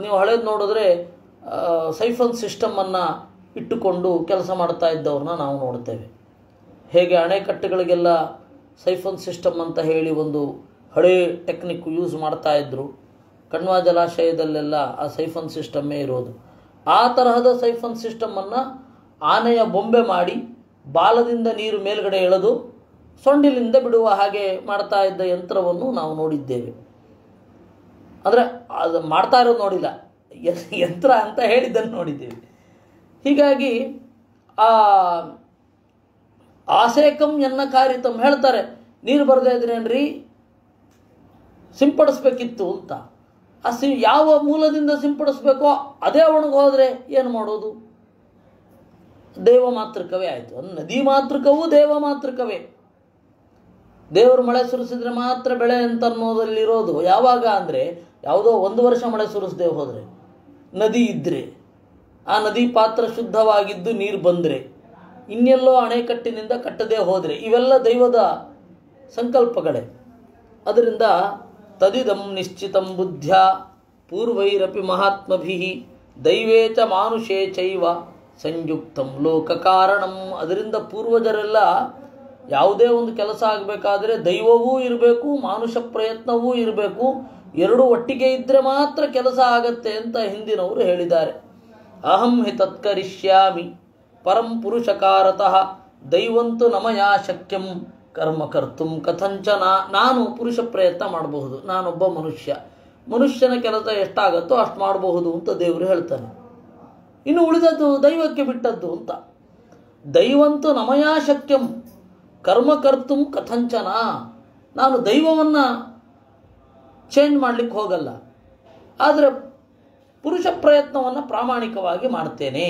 ನೀವು ಹಳೇದು ನೋಡಿದ್ರೆ ಸೈಫನ್ ಸಿಸ್ಟಮನ್ನು ಇಟ್ಟುಕೊಂಡು ಕೆಲಸ ಮಾಡ್ತಾ ಇದ್ದವ್ರನ್ನ ನಾವು ನೋಡ್ತೇವೆ. ಹೇಗೆ ಅಣೆಕಟ್ಟುಗಳಿಗೆಲ್ಲ ಸೈಫನ್ ಸಿಸ್ಟಮ್ ಅಂತ ಹೇಳಿ ಒಂದು ಹಳೇ ಟೆಕ್ನಿಕ್ ಯೂಸ್ ಮಾಡ್ತಾ ಇದ್ದರು. ಕಣ್ವಾ ಜಲಾಶಯದಲ್ಲೆಲ್ಲ ಆ ಸೈಫನ್ ಸಿಸ್ಟಮ್ಮೇ ಇರೋದು. ಆ ತರಹದ ಸೈಫನ್ ಸಿಸ್ಟಮನ್ನು ಆನೆಯ ಬೊಂಬೆ ಮಾಡಿ ಬಾಲದಿಂದ ನೀರು ಮೇಲ್ಗಡೆ ಎಳೆದು ಸೊಂಡಿಲಿಂದ ಬಿಡುವ ಹಾಗೆ ಮಾಡ್ತಾ ಇದ್ದ ಯಂತ್ರವನ್ನು ನಾವು ನೋಡಿದ್ದೇವೆ. ಅಂದರೆ ಅದು ಮಾಡ್ತಾ ಇರೋದು ನೋಡಿಲ್ಲ, ಯಂತ್ರ ಅಂತ ಹೇಳಿದ್ದನ್ನು ನೋಡಿದ್ದೇವೆ. ಹೀಗಾಗಿ ಆ ಆಸೇಕಂ ಎನ್ನ ಕಾರಿತಂ ಹೇಳ್ತಾರೆ, ನೀರು ಬರದೇ ಇದ್ರೇನ್ರಿ ಸಿಂಪಡಿಸ್ಬೇಕಿತ್ತು ಅಂತ. ಯಾವ ಮೂಲದಿಂದ ಸಿಂಪಡಿಸ್ಬೇಕೋ ಅದೇ ಒಣಗೋದ್ರೆ ಏನು ಮಾಡೋದು? ದೇವ ಮಾತೃಕವೇ ಆಯಿತು. ನದಿ ಮಾತೃಕವೂ ದೇವ ಮಾತೃಕವೇ. ದೇವರು ಮಳೆ ಸುರಿಸಿದ್ರೆ ಮಾತ್ರ ಬೆಳೆ ಅಂತ ಅನ್ನೋದಲ್ಲಿರೋದು ಯಾವಾಗ ಅಂದರೆ, ಯಾವುದೋ 1 ವರ್ಷ ಮಳೆ ಸುರಿಸದೆ ಹೋದರೆ, ನದಿ ಇದ್ದರೆ, ಆ ನದಿ ಪಾತ್ರ ಶುದ್ಧವಾಗಿದ್ದು ನೀರು ಬಂದರೆ, ಇನ್ನೆಲ್ಲೋ ಅಣೆಕಟ್ಟಿನಿಂದ ಕಟ್ಟದೇ ಹೋದರೆ, ಇವೆಲ್ಲ ದೈವದ ಸಂಕಲ್ಪಗಳೇ. ಅದರಿಂದ ತದಿದಂ ನಿಶ್ಚಿತಂ ಬುದ್ಧ್ಯ ಪೂರ್ವೈರಪಿ ಮಹಾತ್ಮಭಿ ದೈವೇ ಚ ಮಾನುಷೇ ಚೈವ ಸಂಯುಕ್ತಂ ಲೋಕ ಕಾರಣಂ. ಅದರಿಂದ ಪೂರ್ವಜರೆಲ್ಲ ಯಾವುದೇ ಒಂದು ಕೆಲಸ ಆಗಬೇಕಾದ್ರೆ ದೈವವೂ ಇರಬೇಕು, ಮಾನುಷ ಪ್ರಯತ್ನವೂ ಇರಬೇಕು, ಎರಡೂ ಒಟ್ಟಿಗೆ ಇದ್ದರೆ ಮಾತ್ರ ಕೆಲಸ ಆಗತ್ತೆ ಅಂತ ಹಿಂದಿನವರು ಹೇಳಿದ್ದಾರೆ. ಅಹಂ ಹಿ ತತ್ಕರಿಷ್ಯಾಮಿ ಪರಂ ಪುರುಷಕಾರತಃ ದೈವಂತು ನಮಯಾ ಶಕ್ಯಂ ಕರ್ಮ ಕರ್ತುಂ ಕಥಂಚನ. ನಾನು ಪುರುಷ ಪ್ರಯತ್ನ ಮಾಡಬಹುದು, ನಾನೊಬ್ಬ ಮನುಷ್ಯನ ಕೆಲಸ ಎಷ್ಟಾಗತ್ತೋ ಅಷ್ಟು ಮಾಡಬಹುದು ಅಂತ ದೇವರು ಹೇಳ್ತಾನೆ. ಇನ್ನು ಉಳಿದದ್ದು ದೈವಕ್ಕೆ ಬಿಟ್ಟದ್ದು ಅಂತ. ದೈವಂತು ನಮಯಾ ಶಕ್ಯಂ ಕರ್ಮ ಕರ್ತುಂ ಕಥಂಚನ. ನಾನು ದೈವವನ್ನು ಚೇಂಜ್ ಮಾಡಲಿಕ್ಕೆ ಹೋಗಲ್ಲ, ಆದರೆ ಪುರುಷ ಪ್ರಯತ್ನವನ್ನು ಪ್ರಾಮಾಣಿಕವಾಗಿ ಮಾಡ್ತೇನೆ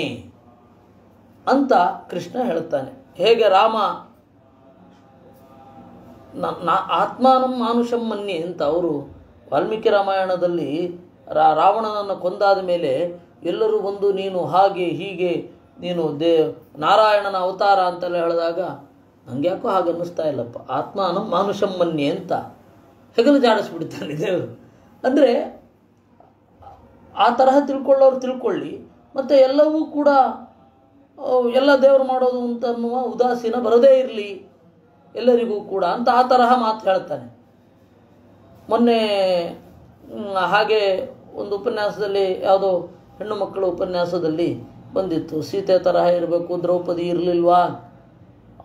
ಅಂತ ಕೃಷ್ಣ ಹೇಳ್ತಾನೆ. ಹೇಗೆ ರಾಮ ಆತ್ಮಾನಂ ಮಾನುಷಂ ಮನ್ಯೆ ಅಂತ ಅವರು ವಾಲ್ಮೀಕಿ ರಾಮಾಯಣದಲ್ಲಿ ರಾವಣನನ್ನು ಕೊಂದಾದ ಮೇಲೆ ಎಲ್ಲರೂ ಬಂದು ನೀನು ಹಾಗೆ ಹೀಗೆ ನೀನು ನಾರಾಯಣನ ಅವತಾರ ಅಂತೆಲ್ಲ ಹೇಳಿದಾಗ ನಂಗೆ ಯಾಕೋ ಹಾಗೆ ಅನ್ನಿಸ್ತಾ ಇಲ್ಲಪ್ಪ, ಆತ್ಮಾನಂ ಮಾನುಷಂ ಮನ್ಯೆ ಅಂತ ಹೆಗಲು ಜಾಡಿಸ್ಬಿಡ್ತಾನೆ ದೇವರು. ಅಂದರೆ ಆ ತರಹ ತಿಳ್ಕೊಳ್ಳೋರು ತಿಳ್ಕೊಳ್ಳಿ, ಮತ್ತು ಎಲ್ಲವೂ ಕೂಡ ಎಲ್ಲ ದೇವರು ಮಾಡೋದು ಅಂತ ಅನ್ನುವ ಉದಾಸೀನ ಬರದೇ ಇರಲಿ ಎಲ್ಲರಿಗೂ ಕೂಡ ಅಂತ ಆ ತರಹ ಮಾತು ಹೇಳ್ತಾನೆ. ಮೊನ್ನೆ ಹಾಗೆ ಒಂದು ಉಪನ್ಯಾಸದಲ್ಲಿ, ಯಾವುದೋ ಹೆಣ್ಣು ಮಕ್ಕಳ ಉಪನ್ಯಾಸದಲ್ಲಿ ಬಂದಿತ್ತು, ಸೀತೆ ತರಹ ಇರಬೇಕು, ದ್ರೌಪದಿ ಇರಲಿಲ್ವಾ,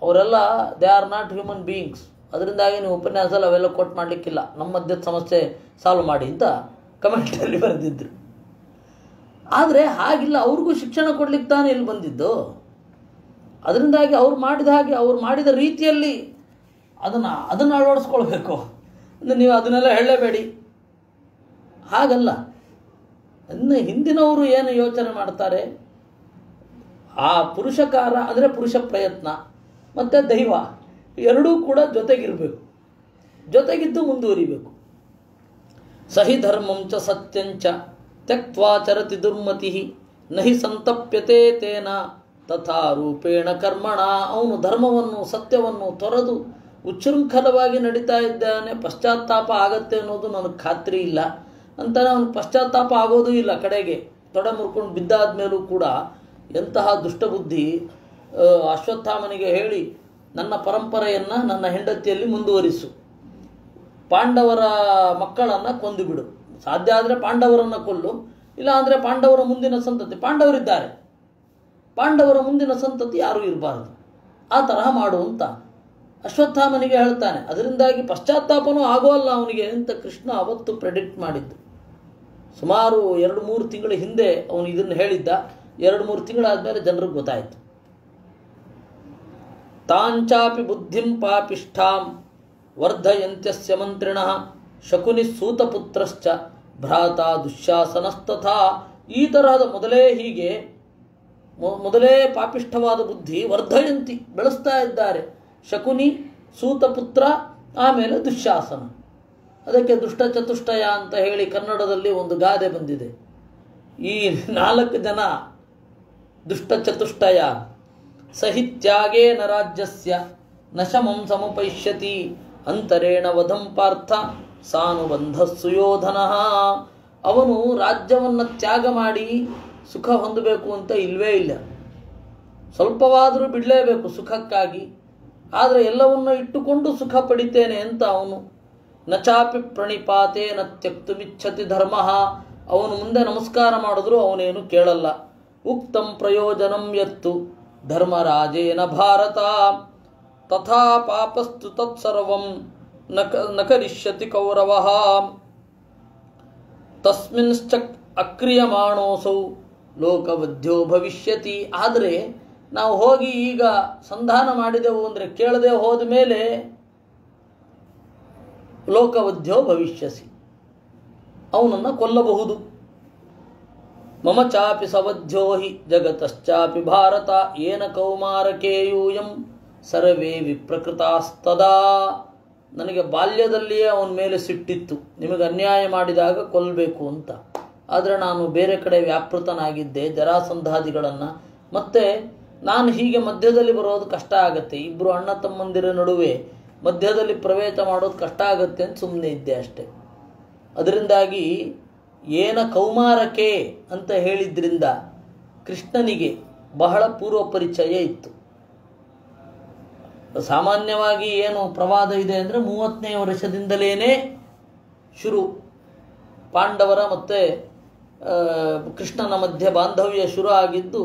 ಅವರೆಲ್ಲ they are not human beings, ಅದರಿಂದಾಗಿ ನೀವು ಉಪನ್ಯಾಸದಲ್ಲಿ ಅವೆಲ್ಲ ಕೊಟ್ಟು ಮಾಡಲಿಕ್ಕಿಲ್ಲ, ನಮ್ಮ ಮಧ್ಯದ ಸಮಸ್ಯೆ ಸಾಲ್ವ್ ಮಾಡಿ ಅಂತ ಕಮೆಂಟಲ್ಲಿ ಬರೆದಿದ್ರು. ಆದರೆ ಹಾಗಿಲ್ಲ, ಅವ್ರಿಗೂ ಶಿಕ್ಷಣ ಕೊಡ್ಲಿಕ್ಕೆ ತಾನೇ ಇಲ್ಲಿ ಬಂದಿದ್ದು. ಅದರಿಂದಾಗಿ ಅವ್ರು ಮಾಡಿದ ಹಾಗೆ, ಅವ್ರು ಮಾಡಿದ ರೀತಿಯಲ್ಲಿ ಅದನ್ನು ಅಳವಡಿಸ್ಕೊಳ್ಬೇಕು. ಅಂದರೆ ನೀವು ಅದನ್ನೆಲ್ಲ ಹೇಳಲೇಬೇಡಿ, ಹಾಗಲ್ಲ. ಇನ್ನು ಹಿಂದಿನವರು ಏನು ಯೋಚನೆ ಮಾಡ್ತಾರೆ, ಆ ಪುರುಷಕಾರ ಅಂದರೆ ಪುರುಷ ಪ್ರಯತ್ನ ಮತ್ತು ದೈವ ಎರಡೂ ಕೂಡ ಜೊತೆಗಿರಬೇಕು, ಜೊತೆಗಿದ್ದು ಮುಂದುವರಿಬೇಕು. ಸಹಿ ಧರ್ಮಂಚ ಸತ್ಯಂಚ ತ್ಯಕ್ತ್ವಾ ಚರತಿ ದುರ್ಮತಿ ನಹಿ ಸಂತಪ್ಯತೆ ತೇನ ತಥಾ ರೂಪೇಣ ಕರ್ಮಣ. ಅವನು ಧರ್ಮವನ್ನು ಸತ್ಯವನ್ನು ತೊರೆದು ಉಚ್ಛೃಂಖಲವಾಗಿ ನಡೀತಾ ಇದ್ದಾನೆ. ಪಶ್ಚಾತ್ತಾಪ ಆಗತ್ತೆ ಅನ್ನೋದು ನನಗೆ ಖಾತ್ರಿ ಇಲ್ಲ ಅಂತಾನೆ ಅವನು ಪಶ್ಚಾತ್ತಾಪ ಆಗೋದೂ ಇಲ್ಲ. ಕಡೆಗೆ ತೊಡೆ ಮುರ್ಕೊಂಡು ಬಿದ್ದಾದ ಮೇಲೂ ಕೂಡ ಎಂತಹ ದುಷ್ಟಬುದ್ಧಿ ಅಶ್ವತ್ಥಾಮನಿಗೆ ಹೇಳಿ, ನನ್ನ ಪರಂಪರೆಯನ್ನು ನನ್ನ ಹೆಂಡತಿಯಲ್ಲಿ ಮುಂದುವರಿಸು, ಪಾಂಡವರ ಮಕ್ಕಳನ್ನು ಕೊಂದು ಬಿಡು, ಸಾಧ್ಯ ಆದರೆ ಪಾಂಡವರನ್ನು ಕೊಲ್ಲು, ಇಲ್ಲ ಅಂದರೆ ಪಾಂಡವರ ಮುಂದಿನ ಸಂತತಿ, ಪಾಂಡವರಿದ್ದಾರೆ, ಪಾಂಡವರ ಮುಂದಿನ ಸಂತತಿ ಯಾರೂ ಇರಬಾರದು, ಆ ತರಹ ಮಾಡು ಅಂತ ಅಶ್ವತ್ಥಾಮನಿಗೆ ಹೇಳ್ತಾನೆ. ಅದರಿಂದಾಗಿ ಪಶ್ಚಾತ್ತಾಪನೂ ಆಗೋಲ್ಲ ಅವನಿಗೆ ಅಂತ ಕೃಷ್ಣ ಅವತ್ತು ಪ್ರೆಡಿಕ್ಟ್ ಮಾಡಿದ್ದು. ಸುಮಾರು 2-3 ತಿಂಗಳ ಹಿಂದೆ ಅವನು ಇದನ್ನು ಹೇಳಿದ್ದ. 2-3 ತಿಂಗಳಾದಮೇಲೆ ಜನರಿಗೆ ಗೊತ್ತಾಯಿತು. ತಾಂಚಾಪಿ ಬುದ್ಧಿಂ ಪಾಪಿಷ್ಠಾಂ ವರ್ಧಯಂತ್ಯಸ್ಯ ಮಂತ್ರಿಣಃ ಶಕುನಿ ಸೂತಪುತ್ರಶ್ಚ ಭ್ರಾತ ದುಶ್ಯಾಸನಸ್ತಥಾ. ಈ ತರಹದ ಮೊದಲೇ ಪಾಪಿಷ್ಠವಾದ ಬುದ್ಧಿ ವರ್ಧಯಂತಿ ಬೆಳೆಸ್ತಾ ಇದ್ದಾರೆ. ಶಕುನಿ, ಸೂತಪುತ್ರ, ಆಮೇಲೆ ದುಶ್ಯಾಸನ. ಅದಕ್ಕೆ ದುಷ್ಟ ಚತುಷ್ಟಯ ಅಂತ ಹೇಳಿ ಕನ್ನಡದಲ್ಲಿ ಒಂದು ಗಾದೆ ಬಂದಿದೆ. ಈ 4 ಜನ ದುಷ್ಟ ಚತುಷ್ಟಯ ಸಹಿತ್ಯಾಗೇನ ರಾಜ್ಯಸ್ಯ ನಶಮಂ ಸಮುಪೈಷ್ಯತಿ ಅಂತರೇಣ ವಧಂ ಪಾರ್ಥ ಸಾನುಬಂಧ ಸುಯೋಧನಃ. ಅವನು ರಾಜ್ಯವನ್ನು ತ್ಯಾಗ ಮಾಡಿ ಸುಖ ಹೊಂದಬೇಕು ಅಂತ ಇಲ್ಲವೇ ಇಲ್ಲ. ಸ್ವಲ್ಪವಾದರೂ ಬಿಡಲೇಬೇಕು ಸುಖಕ್ಕಾಗಿ. ಆದರೆ ಎಲ್ಲವನ್ನು ಇಟ್ಟುಕೊಂಡು ಸುಖ ಪಡಿತೇನೆ ಅಂತ ಅವನು ನಚಾಪಿ ಪ್ರಣಿಪಾತೆ ನ ತ್ಯಕ್ತುಮಿಚ್ಛತಿ ಧರ್ಮ. ಅವನು ಮುಂದೆ ನಮಸ್ಕಾರ ಮಾಡಿದ್ರು ಅವನೇನು ಕೇಳಲ್ಲ. ಉಕ್ತಂ ಪ್ರಯೋಜನಂ ಯತ್ತು ಧರ್ಮರಾಜೇನ ಭಾರತ ತಥಾ ಪಾಪಸ್ತು ತತ್ಸರ್ವಂ ನ ಕರಿಷ್ಯತಿ ಕೌರವಃ ತಸ್ಮಿನ್ಶ್ಚ ಅಕ್ರಿಯಮಾಣೋಸೌ ಲೋಕವಧ್ಯ ಭವಿಷ್ಯತಿ. ಆದರೆ ನಾವು ಹೋಗಿ ಈಗ ಸಂಧಾನ ಮಾಡಿದೆವು ಅಂದರೆ ಕೇಳದೆ ಹೋದ ಮೇಲೆ ಲೋಕವಧ್ಯ ಭವಿಷ್ಯಸಿ, ಅವನನ್ನು ಕೊಲ್ಲಬಹುದು. ಮಮ ಚಾಪಿ ಸವಧ್ಯ ಹಿ ಜಗತಶ್ಚಾಪಿ ಭಾರತ ಏನ ಕೌಮಾರಕೇಯೂಯಂ ಸರ್ವೇ ವಿಪ್ರಕೃತಾಸ್ತದಾ. ನನಗೆ ಬಾಲ್ಯದಲ್ಲಿಯೇ ಅವನ ಮೇಲೆ ಸಿಟ್ಟಿತ್ತು, ನಿಮಗೆ ಅನ್ಯಾಯ ಮಾಡಿದಾಗ ಕೊಲ್ಲಬೇಕು ಅಂತ. ಆದರೆ ನಾನು ಬೇರೆ ಕಡೆ ವ್ಯಾಪೃತನಾಗಿದ್ದೆ ಜರಾಸಂಧಾದಿಗಳನ್ನು. ಮತ್ತು ನಾನು ಹೀಗೆ ಮಧ್ಯದಲ್ಲಿ ಬರೋದು ಕಷ್ಟ ಆಗತ್ತೆ, ಇಬ್ಬರು ಅಣ್ಣ ತಮ್ಮಂದಿರ ನಡುವೆ ಮಧ್ಯದಲ್ಲಿ ಪ್ರವೇಶ ಮಾಡೋದು ಕಷ್ಟ ಆಗತ್ತೆ ಅಂತ ಸುಮ್ಮನೆ ಇದ್ದೆ ಅಷ್ಟೆ. ಅದರಿಂದಾಗಿ ಏನ ಕೌಮಾರಕೆ ಅಂತ ಹೇಳಿದ್ರಿಂದ ಕೃಷ್ಣನಿಗೆ ಬಹಳ ಪೂರ್ವ ಪರಿಚಯ ಇತ್ತು. ಸಾಮಾನ್ಯವಾಗಿ ಏನು ಪ್ರವಾದ ಇದೆ ಅಂದರೆ 30ನೇ ವರ್ಷದಿಂದಲೇ ಶುರು, ಪಾಂಡವರ ಮತ್ತು ಕೃಷ್ಣನ ಮಧ್ಯೆ ಬಾಂಧವ್ಯ ಶುರು ಆಗಿದ್ದು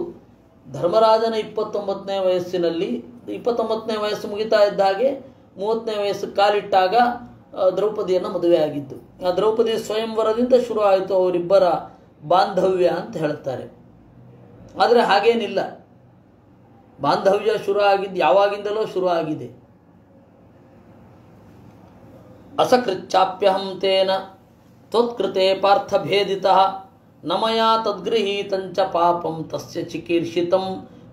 ಧರ್ಮರಾಜನ 29ನೇ ವಯಸ್ಸಿನಲ್ಲಿ. 29ನೇ ವಯಸ್ಸು ಮುಗಿತಾ ಇದ್ದ ಹಾಗೆ 30ನೇ ವಯಸ್ಸು ಕಾಲಿಟ್ಟಾಗ ದ್ರೌಪದಿಯನ್ನು ಮದುವೆ ಆಗಿದ್ದು. ಆ ದ್ರೌಪದಿ ಸ್ವಯಂವರದಿಂದ ಶುರು ಆಯಿತು ಅವರಿಬ್ಬರ ಬಾಂಧವ್ಯ ಅಂತ ಹೇಳ್ತಾರೆ. ಆದರೆ ಹಾಗೇನಿಲ್ಲ, ಬಾಂಧವ್ಯ ಶುರು ಆಗಿದ್ದು ಯಾವಾಗಿಂದಲೋ ಶುರು ಆಗಿದೆ. ಅಸಕೃಚ್ಚಾಪ್ಯಹಂ ತೇನ ತ್ವತ್ಕೃತೆ ಪಾರ್ಥಭೇದಿತಃ ನಮಯಾ ತದ್ಗೃಹೀತಂಚ ಪಾಪಂ ತಸ್ಯ ಚಿಕೀರ್ಷಿತಂ.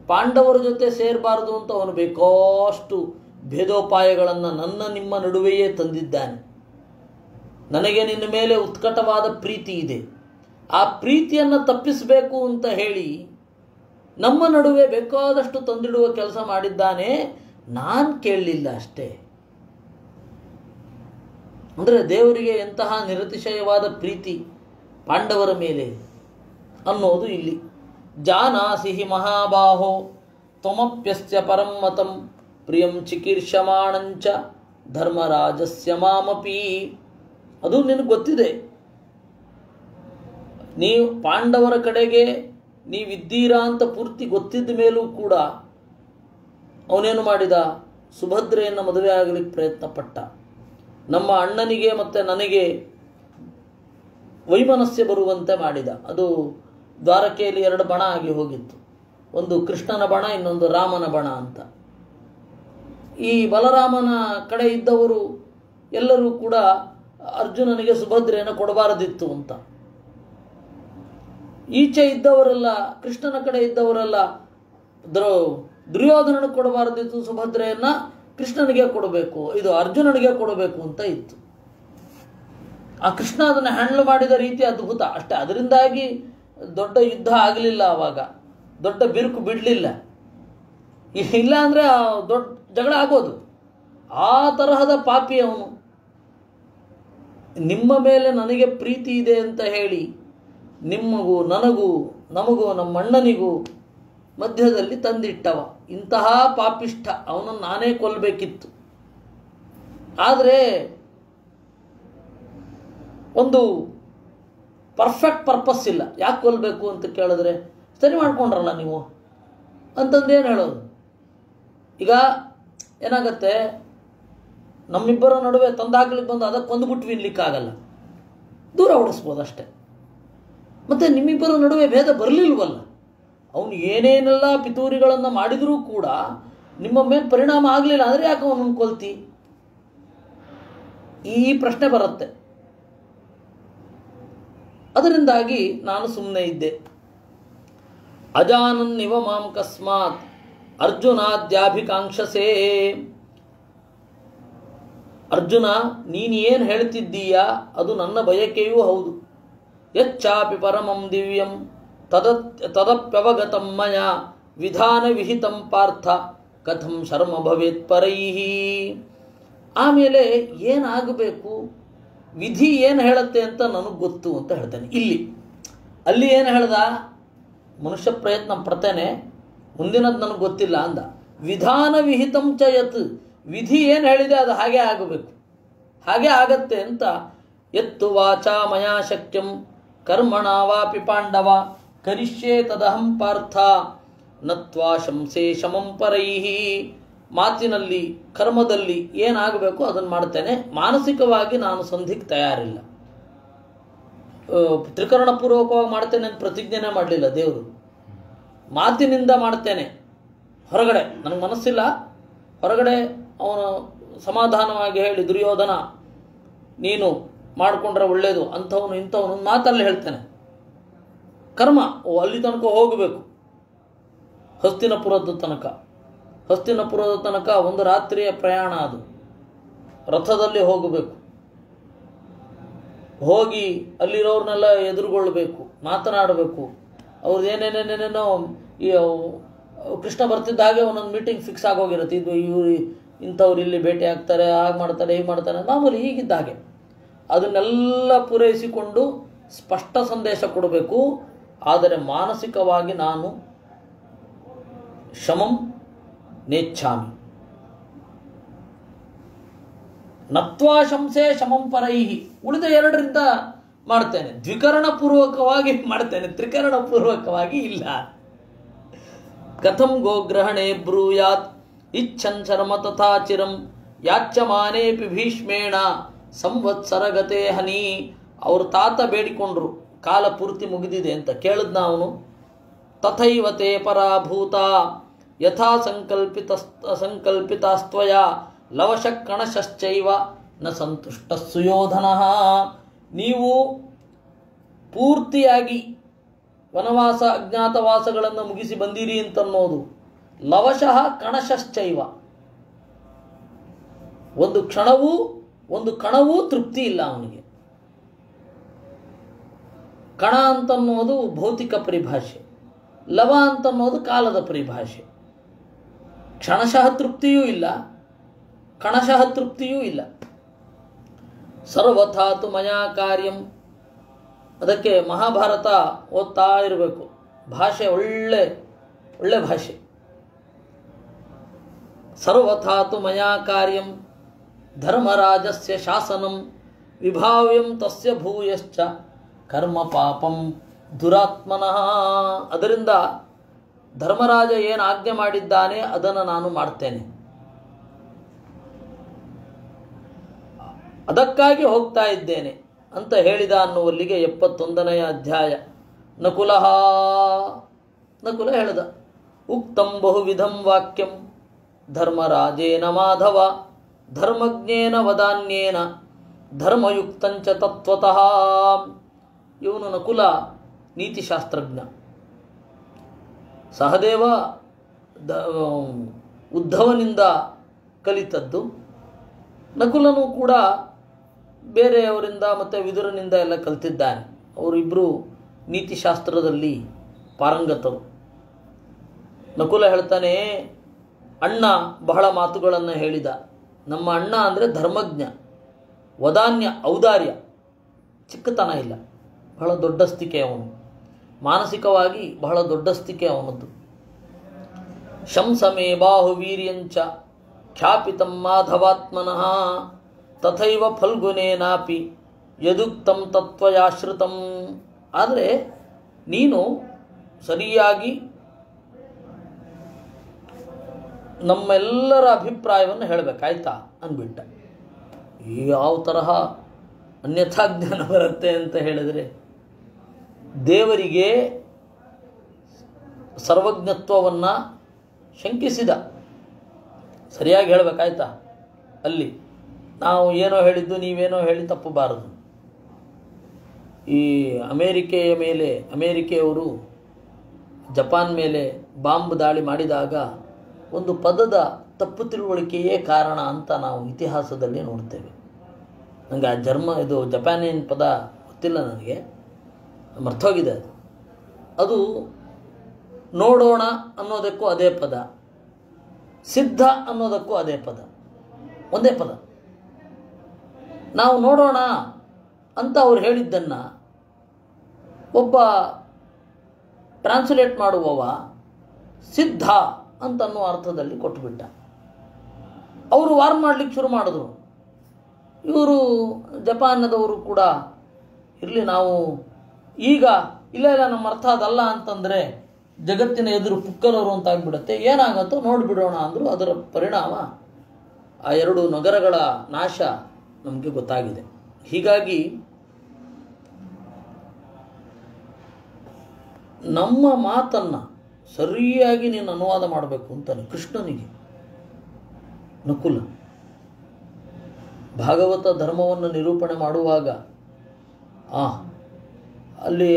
ಪಾಂಡವರ ಜೊತೆ ಸೇರಬಾರದು ಅಂತ ಅವನು ಬೇಕಷ್ಟು ಭೇದೋಪಾಯಗಳನ್ನು ನನ್ನ ನಿಮ್ಮ ನಡುವೆಯೇ ತಂದಿದ್ದಾನೆ. ನನಗೆ ನಿನ್ನ ಮೇಲೆ ಉತ್ಕಟವಾದ ಪ್ರೀತಿ ಇದೆ, ಆ ಪ್ರೀತಿಯನ್ನು ತಪ್ಪಿಸಬೇಕು ಅಂತ ಹೇಳಿ ನಮ್ಮ ನಡುವೆ ಬೇಕಾದಷ್ಟು ತಂದಿಡುವ ಕೆಲಸ ಮಾಡಿದ್ದಾನೆ. ನಾನು ಕೇಳಲಿಲ್ಲ ಅಷ್ಟೇ. ಅಂದರೆ ದೇವರಿಗೆ ಎಂತಹ ನಿರತಿಶಯವಾದ ಪ್ರೀತಿ ಪಾಂಡವರ ಮೇಲೆ ಅನ್ನೋದು ಇಲ್ಲಿ. ಜಾನಾಸಿ ಹಿ ಮಹಾಬಾಹೋ ತ್ವಮಪ್ಯಸ್ಯ ಪರಂ ಮತಂ ಪ್ರಿಯಂ ಚಿಕೀರ್ಷಮಾಣಂಚ ಧರ್ಮರಾಜಸ್ಯ ಮಾಮಪಿ. ಅದು ನಿನಗೆ ಗೊತ್ತಿದೆ, ನೀವು ಪಾಂಡವರ ಕಡೆಗೆ ನೀವಿದ್ದೀರಾ ಅಂತ ಪೂರ್ತಿ ಗೊತ್ತಿದ್ದ ಮೇಲೂ ಕೂಡ ಅವನೇನು ಮಾಡಿದ, ಸುಭದ್ರೆಯನ್ನು ಮದುವೆ ಆಗಲಿಕ್ಕೆ ಪ್ರಯತ್ನ ಪಟ್ಟ. ನಮ್ಮ ಅಣ್ಣನಿಗೆ ಮತ್ತು ನನಗೆ ವೈಮನಸ್ಯ ಬರುವಂತೆ ಮಾಡಿದ. ಅದು ದ್ವಾರಕೆಯಲ್ಲಿ 2 ಬಣ ಆಗಿ ಹೋಗಿತ್ತು, ಒಂದು ಕೃಷ್ಣನ ಬಣ, ಇನ್ನೊಂದು ರಾಮನ ಬಣ ಅಂತ. ಈ ಬಲರಾಮನ ಕಡೆ ಇದ್ದವರು ಎಲ್ಲರೂ ಕೂಡ ಅರ್ಜುನನಿಗೆ ಸುಭದ್ರೆಯನ್ನು ಕೊಡಬಾರದಿತ್ತು ಅಂತ. ಈಚೆ ಇದ್ದವರೆಲ್ಲ, ಕೃಷ್ಣನ ಕಡೆ ಇದ್ದವರೆಲ್ಲ ದುರ್ಯೋಧನನಿಗೆ ಕೊಡಬಾರದಿತ್ತು ಸುಭದ್ರೆಯನ್ನು, ಕೃಷ್ಣನಿಗೆ ಕೊಡಬೇಕು, ಇದು ಅರ್ಜುನನಿಗೆ ಕೊಡಬೇಕು ಅಂತ ಇತ್ತು. ಆ ಕೃಷ್ಣ ಅದನ್ನು ಹ್ಯಾಂಡಲ್ ಮಾಡಿದ ರೀತಿ ಅದ್ಭುತ ಅಷ್ಟೇ. ಅದರಿಂದಾಗಿ ದೊಡ್ಡ ಯುದ್ಧ ಆಗಲಿಲ್ಲ, ಆವಾಗ ದೊಡ್ಡ ಬಿರುಕು ಬಿಡಲಿಲ್ಲ. ಇಲ್ಲ ಅಂದರೆ ದೊಡ್ಡ ಜಗಳ ಆಗೋದು. ಆ ತರಹದ ಪಾಪಿ ಅವನು. ನಿಮ್ಮ ಮೇಲೆ ನನಗೆ ಪ್ರೀತಿ ಇದೆ ಅಂತ ಹೇಳಿ ನಿಮಗೂ ನನಗೂ ನಮಗೂ ನಮ್ಮ ಅಣ್ಣನಿಗೂ ಮಧ್ಯದಲ್ಲಿ ತಂದಿಟ್ಟವ. ಇಂತಹ ಪಾಪಿಷ್ಠ ಅವನನ್ನು ನಾನೇ ಕೊಲ್ಲಬೇಕಿತ್ತು. ಆದರೆ ಒಂದು ಪರ್ಫೆಕ್ಟ್ ಪರ್ಪಸ್ ಇಲ್ಲ. ಯಾಕೆ ಕೊಲ್ಲಬೇಕು ಅಂತ ಕೇಳಿದ್ರೆ, ಸರಿ ಮಾಡ್ಕೊಂಡ್ರಲ್ಲ ನೀವು ಅಂತಂದೇನು ಹೇಳೋದು. ಈಗ ಏನಾಗತ್ತೆ, ನಮ್ಮಿಬ್ಬರ ನಡುವೆ ತಂದಾಗ್ಲಿಕ್ಕೆ ಬಂದು ಅದಕ್ಕೆ ಕೊಂದುಬಿಟ್ವಿ ಇನ್ಲಿಕ್ಕಾಗಲ್ಲ, ದೂರ ಓಡಿಸ್ಬೋದು ಅಷ್ಟೆ. ಮತ್ತು ನಿಮ್ಮಿಬ್ಬರ ನಡುವೆ ಭೇದ ಬರಲಿಲ್ವಲ್ಲ, ಅವನು ಏನೇನೆಲ್ಲ ಪಿತೂರಿಗಳನ್ನು ಮಾಡಿದರೂ ಕೂಡ ನಿಮ್ಮ ಮೇಲೆ ಪರಿಣಾಮ ಆಗಲಿಲ್ಲ ಅಂದರೆ ಯಾಕೆ ಅವನನ್ನು ಕೊಲ್ತಿ? ಈ ಪ್ರಶ್ನೆ ಬರುತ್ತೆ. ಅದರಿಂದಾಗಿ ನಾನು ಸುಮ್ಮನೆ ಇದ್ದೆ. ಅಜಾನನ್ನಿವ ಮಾಂ ಕಸ್ಮಾತ್ ಅರ್ಜುನಾದ್ಯಾಭಿಕಾಂಕ್ಷಸೇ. ಅರ್ಜುನ, ನೀನು ಏನು ಹೇಳ್ತಿದ್ದೀಯಾ ಅದು ನನ್ನ ಬಯಕೆಯೂ ಹೌದು. ಯಚ್ಚಾಪಿ ಪರಮಂ ದಿವ್ಯಂ ತದಪ್ಯವಗತಂ ಮಯ ವಿಧಾನ ವಿಹಿತಂ ಪಾರ್ಥ ಕಥಂ ಶರ್ಮ ಭವೇತ್ ಪರೈಹಿ. ಆಮೇಲೆ ಏನಾಗಬೇಕು, ವಿಧಿ ಏನು ಹೇಳುತ್ತೆ ಅಂತ ನನಗೆ ಗೊತ್ತು ಅಂತ ಹೇಳ್ತಾನೆ. ಅಲ್ಲಿ ಏನು ಹೇಳ್ದ, ಮನುಷ್ಯ ಪ್ರಯತ್ನ ಪಡ್ತೇನೆ, ಮುಂದಿನದು ನನಗೆ ಗೊತ್ತಿಲ್ಲ ಅಂದ. ವಿಧಾನ ವಿಹಿತಂ ಚ ಯತ್, ವಿಧಿ ಏನು ಹೇಳಿದೆ ಅದು ಹಾಗೆ ಆಗಬೇಕು, ಹಾಗೆ ಆಗತ್ತೆ ಅಂತ. ಎತ್ತು ವಾಚಾ ಮಯಾ ಶಕ್ಯಂ ಕರ್ಮಣ ವಾಪಿ ಪಾಂಡವ ಕರಿಷ್ಯೇ ತದಹಂ ಪಾರ್ಥ ನತ್ವಾ ಶಂಸೆ ಶಮಂ ಪರೈಹಿ. ಮಾತಿನಲ್ಲಿ ಕರ್ಮದಲ್ಲಿ ಏನಾಗಬೇಕು ಅದನ್ನು ಮಾಡ್ತೇನೆ, ಮಾನಸಿಕವಾಗಿ ನಾನು ಸಂಧಿಗೆ ತಯಾರಿಲ್ಲ. ತ್ರಿಕರಣಪೂರ್ವಕವಾಗಿ ಮಾಡ್ತೇನೆ ಅಂತ ಪ್ರತಿಜ್ಞೆನೇ ಮಾಡಲಿಲ್ಲ ದೇವರು. ಮಾತಿನಿಂದ ಮಾಡ್ತೇನೆ, ಹೊರಗಡೆ ನನಗೆ ಮನಸ್ಸಿಲ್ಲ, ಹೊರಗಡೆ ಅವನು ಸಮಾಧಾನವಾಗಿ ಹೇಳಿ, ದುರ್ಯೋಧನ ನೀನು ಮಾಡಿಕೊಂಡ್ರೆ ಒಳ್ಳೆಯದು, ಅಂಥವನು ಇಂಥವನು ಮಾತಲ್ಲಿ ಹೇಳ್ತೇನೆ. ಕರ್ಮ ಅಲ್ಲಿ ತನಕ ಹೋಗಬೇಕು, ಹಸ್ತಿನಪುರದ ತನಕ ಒಂದು ರಾತ್ರಿಯ ಪ್ರಯಾಣ, ಅದು ರಥದಲ್ಲಿ ಹೋಗಬೇಕು. ಹೋಗಿ ಅಲ್ಲಿರೋರ್ನೆಲ್ಲ ಎದುರುಗೊಳ್ಳಬೇಕು, ಮಾತನಾಡಬೇಕು. ಅವ್ರದ್ದು ಏನೇನೇನೇನೇನೋ ಈ ಕೃಷ್ಣ ಬರ್ತಿದ್ದ ಹಾಗೆ ಒಂದೊಂದು ಮೀಟಿಂಗ್ ಫಿಕ್ಸ್ ಆಗೋಗಿರುತ್ತೆ. ಇವರು ಇಂಥವ್ರು ಇಲ್ಲಿ ಭೇಟಿ ಆಗ್ತಾರೆ, ಹಾಗೆ ಮಾಡ್ತಾರೆ, ಹೀಗೆ ಮಾಡ್ತಾರೆ, ಮಾಮೂಲಿ ಹೀಗಿದ್ದ ಹಾಗೆ. ಅದನ್ನೆಲ್ಲ ಪೂರೈಸಿಕೊಂಡು ಸ್ಪಷ್ಟ ಸಂದೇಶ ಕೊಡಬೇಕು. ಆದರೆ ಮಾನಸಿಕವಾಗಿ ನಾನು ಶಮಂ ನೇಚ್ಛಾಮಿ. ನತ್ವಾ ಶಂಸೆ ಶಮಂ ಪರೈಹಿ. ಉಳಿದ ಎರಡರಿಂದ ಮಾಡ್ತೇನೆ, ದ್ವಿಕರಣಪೂರ್ವಕವಾಗಿ ಮಾಡ್ತೇನೆ, ತ್ರಿಕರಣಪೂರ್ವಕವಾಗಿ ಇಲ್ಲ. ಕಥಂ ಗೋಗ್ರಹಣೆ ಬ್ರೂಯಾತ್ ಇಚ್ಛನ್ ಶರ್ಮ ತಥಾ ಚಿರಂ ಯಾಚ್ಯಮಾನೇಪಿ ಭೀಷ್ಮೇಣ ಸಂವತ್ಸರಗತೆ ಹನಿ. ಅವ್ರ ತಾತ ಬೇಡಿಕೊಂಡ್ರು, ಕಾಲ ಪೂರ್ತಿ ಮುಗಿದಿದೆ ಅಂತ. ಕೇಳಿದ್ನ ಅವನು, ತಥೈವತೆ ಪರಾಭೂತ ಯಥಾ ಸಂಕಲ್ಪಿತಾಸ್ತ್ವಯ ಲವಶ ಕಣಶಶ್ಚೈವ ನ ಸಂತುಷ್ಟ ಸುಯೋಧನಃ. ನೀವು ಪೂರ್ತಿಯಾಗಿ ವನವಾಸ ಅಜ್ಞಾತವಾಸಗಳನ್ನು ಮುಗಿಸಿ ಬಂದಿರಿ ಅಂತನ್ನೋದು. ಲವಶಃ ಕಣಶಶ್ಚೈವ, ಒಂದು ಕಣವೂ ತೃಪ್ತಿ ಇಲ್ಲ ಅವನಿಗೆ. ಕಣ ಅಂತನ್ನೋದು ಭೌತಿಕ ಪರಿಭಾಷೆ, ಲವ ಅಂತನ್ನೋದು ಕಾಲದ ಪರಿಭಾಷೆ. ಕ್ಷಣಶಃ ತೃಪ್ತಿಯೂ ಇಲ್ಲ, ಕಣಶಃ ತೃಪ್ತಿಯೂ ಇಲ್ಲ. ಸರ್ವಥಾತು ಮಯಾ ಕಾರ್ಯಂ. ಅದಕ್ಕೆ ಮಹಾಭಾರತ ಓದ್ತಾ ಇರಬೇಕು. ಭಾಷೆ ಒಳ್ಳೆ ಭಾಷೆ. ಸರ್ವಥಾತು ಮಯಾ ಕಾರ್ಯಂ ಧರ್ಮರಾಜಸ್ಯ ಶಾಸನಂ ವಿಭಾವ್ಯಂ ತಸ್ಯ ಭೂಯಶ್ಚ ಕರ್ಮ ಪಾಪಂ ದುರಾತ್ಮನಃ. ಅದರಿಂದ ಧರ್ಮರಾಜ ಏನು ಆಜ್ಞೆ ಮಾಡಿದ್ದಾನೆ ಅದನ್ನು ನಾನು ಮಾಡ್ತೇನೆ, ಅದಕ್ಕಾಗಿ ಹೋಗ್ತಾ ಇದ್ದೇನೆ ಅಂತ ಹೇಳಿದ ಅನ್ನುವಲ್ಲಿಗೆ 71ನೇ ಅಧ್ಯಾಯ. ನಕುಲ ಹೇಳಿದ, ಉಕ್ತಂ ಬಹುವಿಧಂ ವಾಕ್ಯಂ ಧರ್ಮರಾಜೇನ ಮಾಧವ ಧರ್ಮಜ್ಞೇನ ವದಾನ್ಯೇನ ಧರ್ಮಯುಕ್ತಂಚ ತತ್ವತಃ. ಇವನು ನಕುಲ ನೀತಿಶಾಸ್ತ್ರಜ್ಞ. ಸಹದೇವ ಉದ್ಧವನಿಂದ ಕಲಿತದ್ದು. ನಕುಲನು ಕೂಡ ಬೇರೆಯವರಿಂದ ಮತ್ತು ವಿದುರನಿಂದ ಎಲ್ಲ ಕಲ್ತಿದ್ದಾನೆ. ಅವರಿಬ್ಬರು ನೀತಿಶಾಸ್ತ್ರದಲ್ಲಿ ಪಾರಂಗತರು. ನಕುಲ ಹೇಳ್ತಾನೆ, ಅಣ್ಣ ಬಹಳ ಮಾತುಗಳನ್ನು ಹೇಳಿದ. ನಮ್ಮ ಅಣ್ಣ ಅಂದರೆ ಧರ್ಮಜ್ಞ, ವದಾನ್ಯ, ಔದಾರ್ಯ, ಚಿಕ್ಕತನ ಇಲ್ಲ, ಬಹಳ ದೊಡ್ಡಸ್ತಿಕೆ ಅವನು, ಮಾನಸಿಕವಾಗಿ ಬಹಳ ದೊಡ್ಡಸ್ತಿಕೆ ಅವನದ್ದು. ಶಂಸಮೇ ಬಾಹುವೀರ್ಯಂಚ ಖ್ಯಾಪಿತಂ ಮಾಧವಾತ್ಮನಃ ತಥೈವ ಫಲ್ಗುನೇನಾಪಿ ಯದುಕ್ತಂ ತತ್ವಯಾಶ್ರಿತಂ. ಆದರೆ ನೀನು ಸರಿಯಾಗಿ ನಮ್ಮೆಲ್ಲರ ಅಭಿಪ್ರಾಯವನ್ನು ಹೇಳಬೇಕಾಯ್ತಾ ಅಂದ್ಬಿಟ್ಟ. ಯಾವ ತರಹ ಅನ್ಯಥಾ ಜ್ಞಾನ ಬರುತ್ತೆ ಅಂತ ಹೇಳಿದರೆ, ದೇವರಿಗೆ ಸರ್ವಜ್ಞತ್ವವನ್ನು ಶಂಕಿಸಿದ. ಸರಿಯಾಗಿ ಹೇಳಬೇಕಾಯ್ತಾ? ಅಲ್ಲಿ ನಾವು ಏನೋ ಹೇಳಿದ್ದು ನೀವೇನೋ ಹೇಳಿ ತಪ್ಪಬಾರದು. ಈ ಅಮೇರಿಕೆಯವರು ಜಪಾನ್ ಮೇಲೆ ಬಾಂಬ್ ದಾಳಿ ಮಾಡಿದಾಗ ಒಂದು ಪದದ ತಪ್ಪು ತಿಳುವಳಿಕೆಯೇ ಕಾರಣ ಅಂತ ನಾವು ಇತಿಹಾಸದಲ್ಲಿ ನೋಡ್ತೇವೆ. ನನಗೆ ಆ ಜಪಾನಿಯನ್ ಪದ ಗೊತ್ತಿಲ್ಲ, ನನಗೆ ಮರ್ತೋಗಿದೆ ಅದು. ಅದು ನೋಡೋಣ ಅನ್ನೋದಕ್ಕೂ ಅದೇ ಪದ, ಸಿದ್ಧ ಅನ್ನೋದಕ್ಕೂ ಅದೇ ಪದ, ಒಂದೇ ಪದ. ನಾವು ನೋಡೋಣ ಅಂತ ಅವ್ರು ಹೇಳಿದ್ದನ್ನು ಒಬ್ಬ ಟ್ರಾನ್ಸ್ಲೇಟ್ ಮಾಡುವವ ಸಿದ್ಧ ಅಂತನ್ನೋ ಅರ್ಥದಲ್ಲಿ ಕೊಟ್ಟುಬಿಟ್ಟ. ಅವರು ವಾರ್ ಮಾಡಲಿಕ್ಕೆ ಶುರು ಮಾಡಿದ್ರು. ಇವರು ಜಪಾನದವರು ಕೂಡ ಇರಲಿ, ನಾವು ಈಗ ಇಲ್ಲ ನಮ್ಮ ಅರ್ಥ ಅದಲ್ಲ ಅಂತಂದರೆ ಜಗತ್ತಿನ ಎದುರು ಪುಕ್ಕಲರು ಅಂತಾಗ್ಬಿಡುತ್ತೆ, ಏನಾಗತ್ತೋ ನೋಡಿಬಿಡೋಣ ಅಂದರು. ಅದರ ಪರಿಣಾಮ ಆ ಎರಡು ನಗರಗಳ ನಾಶ ನಮಗೆ ಗೊತ್ತಾಗಿದೆ. ಹೀಗಾಗಿ ನಮ್ಮ ಮಾತನ್ನು ಸರಿಯಾಗಿ ನೀನು ಅನುವಾದ ಮಾಡಬೇಕು ಅಂತಾನೆ ಕೃಷ್ಣನಿಗೆ ನಕುಲ. ಭಾಗವತ ಧರ್ಮವನ್ನು ನಿರೂಪಣೆ ಮಾಡುವಾಗ ಅಲ್ಲಿ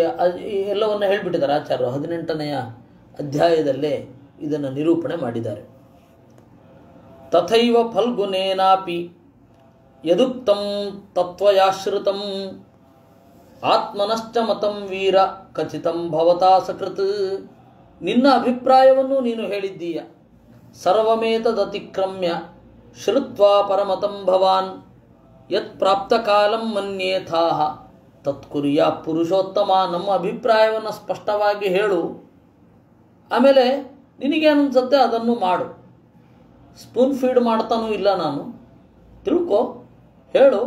ಎಲ್ಲವನ್ನು ಹೇಳಿಬಿಟ್ಟಿದ್ದಾರೆ ಆಚಾರ್ಯರು. 18ನೆಯ ಅಧ್ಯಾಯದಲ್ಲೇ ಇದನ್ನು ನಿರೂಪಣೆ ಮಾಡಿದ್ದಾರೆ. ತಥೈವ ಫಲ್ಗುನೇನಾಪಿ ಯದುಕ್ತಂ ತತ್ವಯಾಶ್ರಿತಂ ಆತ್ಮನಶ್ಚ ಮತಂ ವೀರ ಕಥಿತಂ ಭವತಾ ಸಕೃತ್. ನಿನ್ನ ಅಭಿಪ್ರಾಯವನ್ನು ನೀನು ಹೇಳಿದ್ದೀಯ. ಸರ್ವಮೇತದತಿಕ್ರಮ್ಯ ಶ್ರುತ್ವಾ ಪರಮತಂ ಭವಾನ್ ಯತ್ ಪ್ರಾಪ್ತ ಕಾಲಂ ಮನ್ಯೇಥಾಹ ತತ್ಕುರ್ಯ ಪುರುಷೋತ್ತಮ. ನಮ್ಮ ಅಭಿಪ್ರಾಯವನ್ನು ಸ್ಪಷ್ಟವಾಗಿ ಹೇಳು, ಆಮೇಲೆ ನಿನಗೇನನ್ಸುತ್ತೆ ಅದನ್ನು ಮಾಡು. ಸ್ಪೂನ್ ಫೀಡ್ ಮಾಡ್ತಾನೂ ಇಲ್ಲ ನಾನು, ತಿಳ್ಕೊ, ಹೇಳು,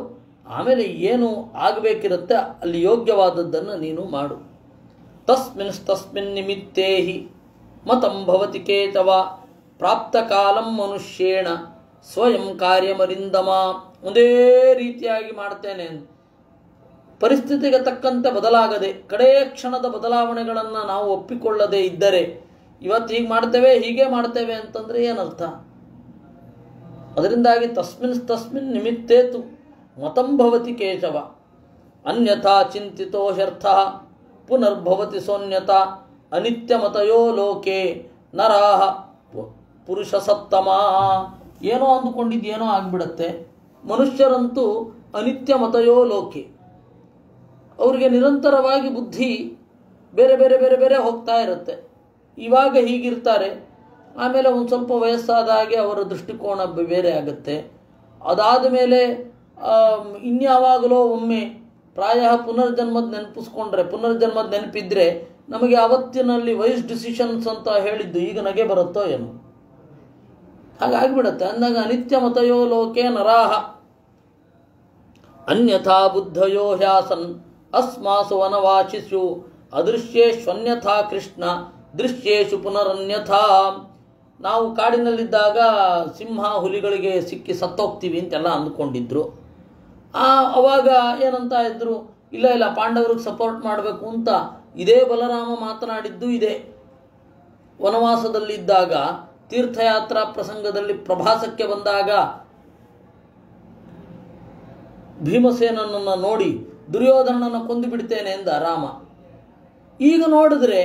ಆಮೇಲೆ ಏನು ಆಗಬೇಕಿರುತ್ತೆ ಅಲ್ಲಿ ಯೋಗ್ಯವಾದದ್ದನ್ನು ನೀನು ಮಾಡು. ತಸ್ಮಿನ್ ನಿಮಿತ್ತೇ ಹಿ ಮತಂ ಭವತಿ ಕೇತವ ಪ್ರಾಪ್ತ ಕಾಲಂ ಮನುಷ್ಯೇಣ ಸ್ವಯಂ ಕಾರ್ಯಮರಿಂದಮ. ಒಂದೇ ರೀತಿಯಾಗಿ ಮಾಡ್ತೇನೆ, ಪರಿಸ್ಥಿತಿಗೆ ತಕ್ಕಂತೆ ಬದಲಾಗದೆ, ಕಡೇ ಕ್ಷಣದ ಬದಲಾವಣೆಗಳನ್ನು ನಾವು ಒಪ್ಪಿಕೊಳ್ಳದೆ ಇದ್ದರೆ, ಇವತ್ತು ಹೀಗೆ ಮಾಡ್ತೇವೆ ಹೀಗೆ ಮಾಡ್ತೇವೆ ಅಂತಂದರೆ ಏನರ್ಥ? ಅದರಿಂದಾಗಿ ತಸ್ಮಿನ್ ನಿಮಿತ್ತೇತು ಮತಂ ಭವತಿ ಕೇಶವ ಅನ್ಯಥಾ ಚಿಂತಿತೋ ಹ್ಯರ್ಥ ಪುನರ್ಭವತಿ ಸೋನ್ಯತ ಅನಿತ್ಯಮತಯೋ ಲೋಕೆ ನರಾಹ ಪುರುಷ ಸತ್ತಮ. ಏನೋ ಅಂದುಕೊಂಡಿದ್ದೇನೋ ಆಗಿಬಿಡತ್ತೆ. ಮನುಷ್ಯರಂತೂ ಅನಿತ್ಯಮತಯೋ ಲೋಕೆ, ಅವರಿಗೆ ನಿರಂತರವಾಗಿ ಬುದ್ಧಿ ಬೇರೆ ಬೇರೆ ಬೇರೆ ಬೇರೆ ಹೋಗ್ತಾ ಇರುತ್ತೆ. ಇವಾಗ ಹೀಗಿರ್ತಾರೆ, ಆಮೇಲೆ ಒಂದು ಸ್ವಲ್ಪ ವಯಸ್ಸಾದ ಹಾಗೆ ಅವರ ದೃಷ್ಟಿಕೋನ ಬೇರೆ ಆಗುತ್ತೆ. ಅದಾದ ಮೇಲೆ ಇನ್ಯಾವಾಗಲೋ ಒಮ್ಮೆ ಪ್ರಾಯ ಪುನರ್ಜನ್ಮದ ಪುನರ್ಜನ್ಮದ ನೆನಪಿದ್ರೆ ನಮಗೆ ಆವತ್ತಿನಲ್ಲಿ ವೈಸ್ ಡಿಸಿಷನ್ಸ್ ಅಂತ ಹೇಳಿದ್ದು ಈಗ ನಗೆ ಬರುತ್ತೋ ಏನು, ಹಾಗಾಗಿಬಿಡತ್ತೆ. ಅಂದಾಗ ಅನಿತ್ಯ ಮತಯೋ ಲೋಕೆ ನರಾಹ ಅನ್ಯಥಾ ಬುದ್ಧಯೋ ಹ್ಯಾಸನ್ ಅಸ್ಮಾಸು ವನವಾಚಿಸು ಅದೃಶ್ಯೇಶ್ವನ್ಯಥಾ ಕೃಷ್ಣ ದೃಶ್ಯೇಶು ಪುನರನ್ಯಥಾ. ನಾವು ಕಾಡಿನಲ್ಲಿದ್ದಾಗ ಸಿಂಹ ಹುಲಿಗಳಿಗೆ ಸಿಕ್ಕಿ ಸತ್ತೋಗ್ತೀವಿ ಅಂತೆಲ್ಲ ಅಂದ್ಕೊಂಡಿದ್ರು. ಅವಾಗ ಏನಂತ ಇದ್ರು, ಇಲ್ಲ ಪಾಂಡವರಿಗೆ ಸಪೋರ್ಟ್ ಮಾಡಬೇಕು ಅಂತ ಇದೇ ಬಲರಾಮ ಮಾತನಾಡಿದ್ದು ಇದೆ. ವನವಾಸದಲ್ಲಿದ್ದಾಗ ತೀರ್ಥಯಾತ್ರಾ ಪ್ರಸಂಗದಲ್ಲಿ ಪ್ರಭಾಸಕ್ಕೆ ಬಂದಾಗ ಭೀಮಸೇನನನ್ನು ನೋಡಿ ದುರ್ಯೋಧನನನ್ನು ಕೊಂದು ಬಿಡ್ತೇನೆ ಎಂದ ರಾಮ. ಈಗ ನೋಡಿದ್ರೆ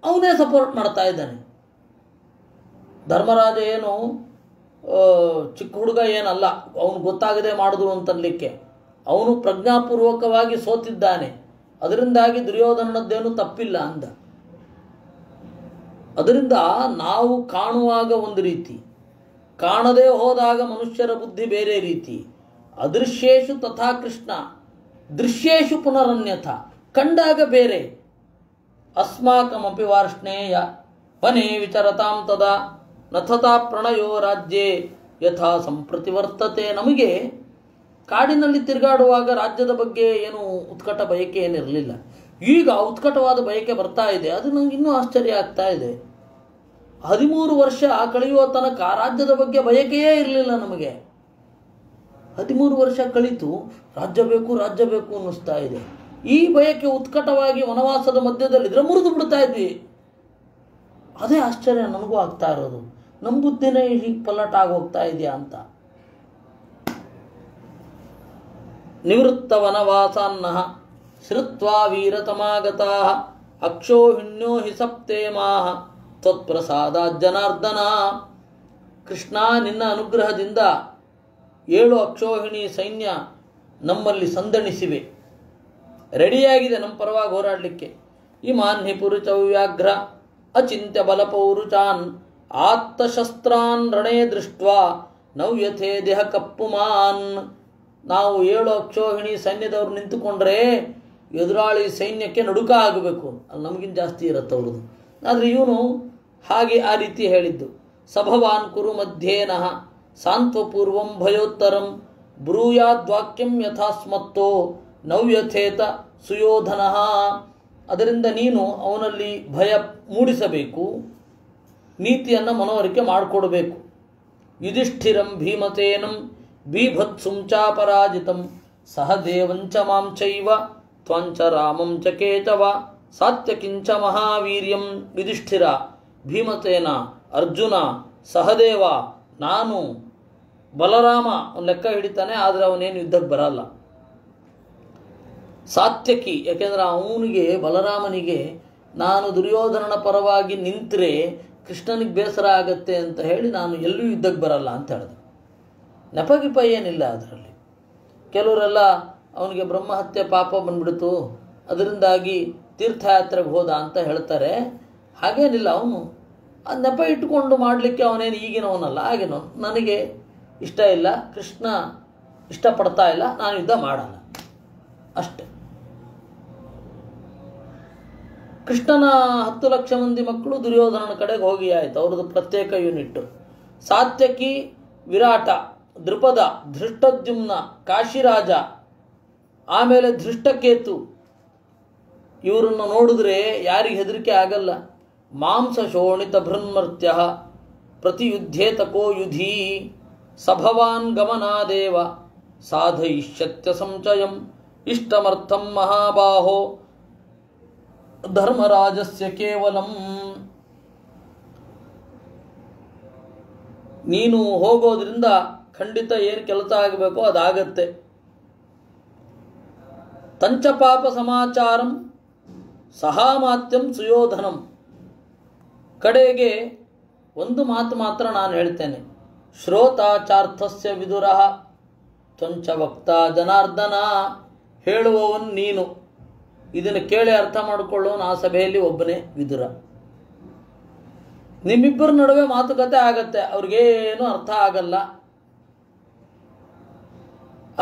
ಅವನೇ ಸಪೋರ್ಟ್ ಮಾಡ್ತಾ ಇದ್ದಾನೆ. ಧರ್ಮರಾಜ ಏನು ಚಿಕ್ಕ ಹುಡುಗ ಏನಲ್ಲ, ಅವನು ಗೊತ್ತಾಗದೆ ಮಾಡಿದ್ರು ಅಂತನ್ಲಿಕ್ಕೆ. ಅವನು ಪ್ರಜ್ಞಾಪೂರ್ವಕವಾಗಿ ಸೋತಿದ್ದಾನೆ, ಅದರಿಂದಾಗಿ ದುರ್ಯೋಧನನದ್ದೇನು ತಪ್ಪಿಲ್ಲ ಅಂದ. ಅದರಿಂದ ನಾವು ಕಾಣುವಾಗ ಒಂದು ರೀತಿ, ಕಾಣದೇ ಹೋದಾಗ ಮನುಷ್ಯರ ಬುದ್ಧಿ ಬೇರೆ ರೀತಿ. ಅದೃಶ್ಯೇಷು ತಥಾ ಕೃಷ್ಣ ದೃಶ್ಯೇಷು ಪುನರನ್ಯಥ, ಕಂಡಾಗ ಬೇರೆ. ಅಸ್ಮಾಕಮಪಿ ವಾರ್ಷ್ಣೇಯ ವನೇ ವಿಚರತಾಂ ತದಾ ನಥತಾ ಪ್ರಣಯೋ ರಾಜ್ಯೇ ಯಥಾ ಸಂಪ್ರತಿ ವರ್ತತೆ. ನಮಗೆ ಕಾಡಿನಲ್ಲಿ ತಿರುಗಾಡುವಾಗ ರಾಜ್ಯದ ಬಗ್ಗೆ ಏನು ಉತ್ಕಟ ಬಯಕೆ ಏನಿರಲಿಲ್ಲ. ಈಗ ಉತ್ಕಟವಾದ ಬಯಕೆ ಬರ್ತಾ ಇದೆ. ಅದು ನನಗೆ ಇನ್ನೂ ಆಶ್ಚರ್ಯ ಆಗ್ತಾ ಇದೆ. 13 ವರ್ಷ ಕಳೆಯುವ ತನಕ ರಾಜ್ಯದ ಬಗ್ಗೆ ಬಯಕೆಯೇ ಇರಲಿಲ್ಲ ನಮಗೆ. 13 ವರ್ಷ ಕಳಿತು ರಾಜ್ಯ ಬೇಕು ರಾಜ್ಯ ಬೇಕು ಅನ್ನಿಸ್ತಾ ಇದೆ. ಈ ಬಯಕೆ ಉತ್ಕಟವಾಗಿ ವನವಾಸದ ಮಧ್ಯದಲ್ಲಿದ್ದರೆ ಮುರಿದು ಬಿಡ್ತಾ ಇದ್ವಿ. ಅದೇ ಆಶ್ಚರ್ಯ ನನಗೂ ಆಗ್ತಾ ಇರೋದು. ನಮ್ಮ ಬುದ್ಧಿನೇ ಹೀಗೆ ಪಲ್ಲಟಾಗಿ ಹೋಗ್ತಾ ಇದೆಯಾ ಅಂತ. ನಿವೃತ್ತ ವನವಾಸಾನ್ನಃ ಶ್ರುತ್ವಾ ವೀರತಮಾಗತಾಃ ಅಕ್ಷೋಹಿಣ್ಯೋ ಹಿ ಸಪ್ತೇಮಾಃ ತ್ವತ್ಪ್ರಸಾದಾತ್ ಜನಾರ್ದನ. ಕೃಷ್ಣ, ನಿನ್ನ ಅನುಗ್ರಹದಿಂದ 7 ಅಕ್ಷೋಹಿಣಿ ಸೈನ್ಯ ನಮ್ಮಲ್ಲಿ ಸಂದಣಿಸಿವೆ, ರೆಡಿಯಾಗಿದೆ ನಮ್ಮ ಪರವಾಗಿ ಹೋರಾಡಲಿಕ್ಕೆ. ಇಮಾನ್ ಹಿ ಪುರುಚವ್ಯಾಘ್ರ ಅಚಿಂತ್ಯ ಬಲಪೌರುಚಾನ್ ಆತ್ತಶಸ್ತ್ರಾನ್ ರಣೇ ದೃಷ್ಟ್ವಾ ನವ್ಯಥೇ ದೇಹ ಕಪ್ಪುಮಾನ್. ನಾವು 7 ಅಕ್ಷೋಹಿಣಿ ಸೈನ್ಯದವ್ರು ನಿಂತುಕೊಂಡ್ರೆ ಎದುರಾಳಿ ಸೈನ್ಯಕ್ಕೆ ನಡುಕ ಆಗಬೇಕು. ಅಲ್ಲಿ ನಮಗಿಂತ ಜಾಸ್ತಿ ಇರುತ್ತೆ ಅವ್ರದ್ದು. ಆದರೆ ಇವನು ಹಾಗೆ ಆ ರೀತಿ ಹೇಳಿದ್ದು. ಸಭವಾನ್ ಕುರು ಮಧ್ಯೇನಃ ಸಾಂತ್ವಪೂರ್ವಂ ಭಯೋತ್ತರಂ ಬ್ರೂಯಾದ್ವಾಕ್ಯಂ ಯಥಾಸ್ಮತ್ತೋ ನವ್ಯಥೇತ ಸುಯೋಧನಃ. ಅದರಿಂದ ನೀನು ಅವನಲ್ಲಿ ಭಯ ಮೂಡಿಸಬೇಕು, ನೀತಿಯನ್ನು ಮನವರಿಕೆ ಮಾಡಿಕೊಡಬೇಕು. ಯುಧಿಷ್ಠಿರಂ ಭೀಮಸೇನಂ ಬೀಭತ್ಸುಂ ಚಾಪರಾಜಿತಂ ಸಹದೇವಂಚ ಮಾಂ ಚೈವ ತ್ವಂಚ ರಾಮಂ ಚ ಕೇಚವ ಸಾತ್ಯಕಿಂಚ ಮಹಾವೀರ್ಯಂ. ಯುಧಿಷ್ಠಿರ, ಭೀಮಸೇನ, ಅರ್ಜುನ, ಸಹದೇವ, ನಾನು, ಬಲರಾಮ ಲೆಕ್ಕ ಹಿಡಿತಾನೆ, ಆದರೆ ಅವನೇನು ಯುದ್ಧಕ್ಕೆ ಬರಲ್ಲ. ಸಾತ್ಯಕಿ, ಯಾಕೆಂದರೆ ಅವನಿಗೆ ಬಲರಾಮನಿಗೆ ನಾನು ದುರ್ಯೋಧನನ ಪರವಾಗಿ ನಿಂತರೆ ಕೃಷ್ಣನಿಗೆ ಬೇಸರ ಆಗತ್ತೆ ಅಂತ ಹೇಳಿ ನಾನು ಎಲ್ಲೂ ಯುದ್ಧಕ್ಕೆ ಬರಲ್ಲ ಅಂತ ಹೇಳಿದೆ. ನೆಪಗಿಪ ಏನಿಲ್ಲ ಅದರಲ್ಲಿ. ಕೆಲವರೆಲ್ಲ ಅವನಿಗೆ ಬ್ರಹ್ಮಹತ್ಯೆ ಪಾಪ ಬಂದ್ಬಿಡ್ತು, ಅದರಿಂದಾಗಿ ತೀರ್ಥಯಾತ್ರೆಗೆ ಹೋದ ಅಂತ ಹೇಳ್ತಾರೆ. ಹಾಗೇನಿಲ್ಲ. ಅವನು ಆ ನೆಪ ಇಟ್ಟುಕೊಂಡು ಮಾಡಲಿಕ್ಕೆ ಅವನೇನು ಈಗಿನವನಲ್ಲ, ಆಗಿನವನು. ನನಗೆ ಇಷ್ಟ ಇಲ್ಲ, ಕೃಷ್ಣ ಇಷ್ಟಪಡ್ತಾ ಇಲ್ಲ, ನಾನು ಯುದ್ಧ ಮಾಡಲ್ಲ ಅಷ್ಟೆ. ಕೃಷ್ಣನ 10 ಲಕ್ಷ ಮಂದಿ ಮಕ್ಕಳು ದುರ್ಯೋಧನನ ಕಡೆಗೆ ಹೋಗಿ ಆಯಿತು, ಅವ್ರದ್ದು ಪ್ರತ್ಯೇಕ ಯೂನಿಟ್. ಸಾತ್ಯಕಿ, ವಿರಾಟ, ದೃಪದ, ಧೃಷ್ಟದ್ಯುಮ್ನ, ಕಾಶಿರಾಜ, ಆಮೇಲೆ ಧೃಷ್ಟಕೇತು, ಇವರನ್ನು ನೋಡಿದ್ರೆ ಯಾರಿಗೆ ಹೆದರಿಕೆ ಆಗಲ್ಲ. ಮಾಂಸ ಶೋಣಿತ ಭೃನ್ಮರ್ತ್ಯ ಪ್ರತಿಯುದ್ಧೇತಕೋ ಯುಧಿ ಸಭವಾನ್ ಗಮನಾದೇವ ಸಾಧಯಿಷ್ಯತ್ಯ ಸಂಚಯಂ ಇಷ್ಟಮರ್ಥಂ ಮಹಾಬಾಹೋ ಧರ್ಮರಾಜಸ್ಯ ಕೇವಲಂ. ನೀನು ಹೋಗೋದ್ರಿಂದ ಖಂಡಿತ ಏನು ಕೆಲಸ ಆಗಬೇಕೋ ಅದಾಗತ್ತೆ. ತಂಚಪಾಪ ಸಮಾಚಾರಂ ಸಹಾಮಾತ್ಯಂ ಸುಯೋಧನಂ. ಕಡೆಗೆ ಒಂದು ಮಾತು ಮಾತ್ರ ನಾನು ಹೇಳ್ತೇನೆ. ಶ್ರೋತಾಚಾರ್ಥಸ್ಯ ವಿದುರಃ ತ್ವಂಚ ವಕ್ತಾ ಜನಾರ್ದನ. ಹೇಳುವವನು ನೀನು, ಇದನ್ನು ಕೇಳಿ ಅರ್ಥ ಮಾಡಿಕೊಳ್ಳೋನು ಆ ಸಭೆಯಲ್ಲಿ ಒಬ್ಬನೇ ವಿದುರ. ನಿಮ್ಮಿಬ್ಬರ ನಡುವೆ ಮಾತುಕತೆ ಆಗತ್ತೆ, ಅವ್ರಿಗೇನು ಅರ್ಥ ಆಗಲ್ಲ.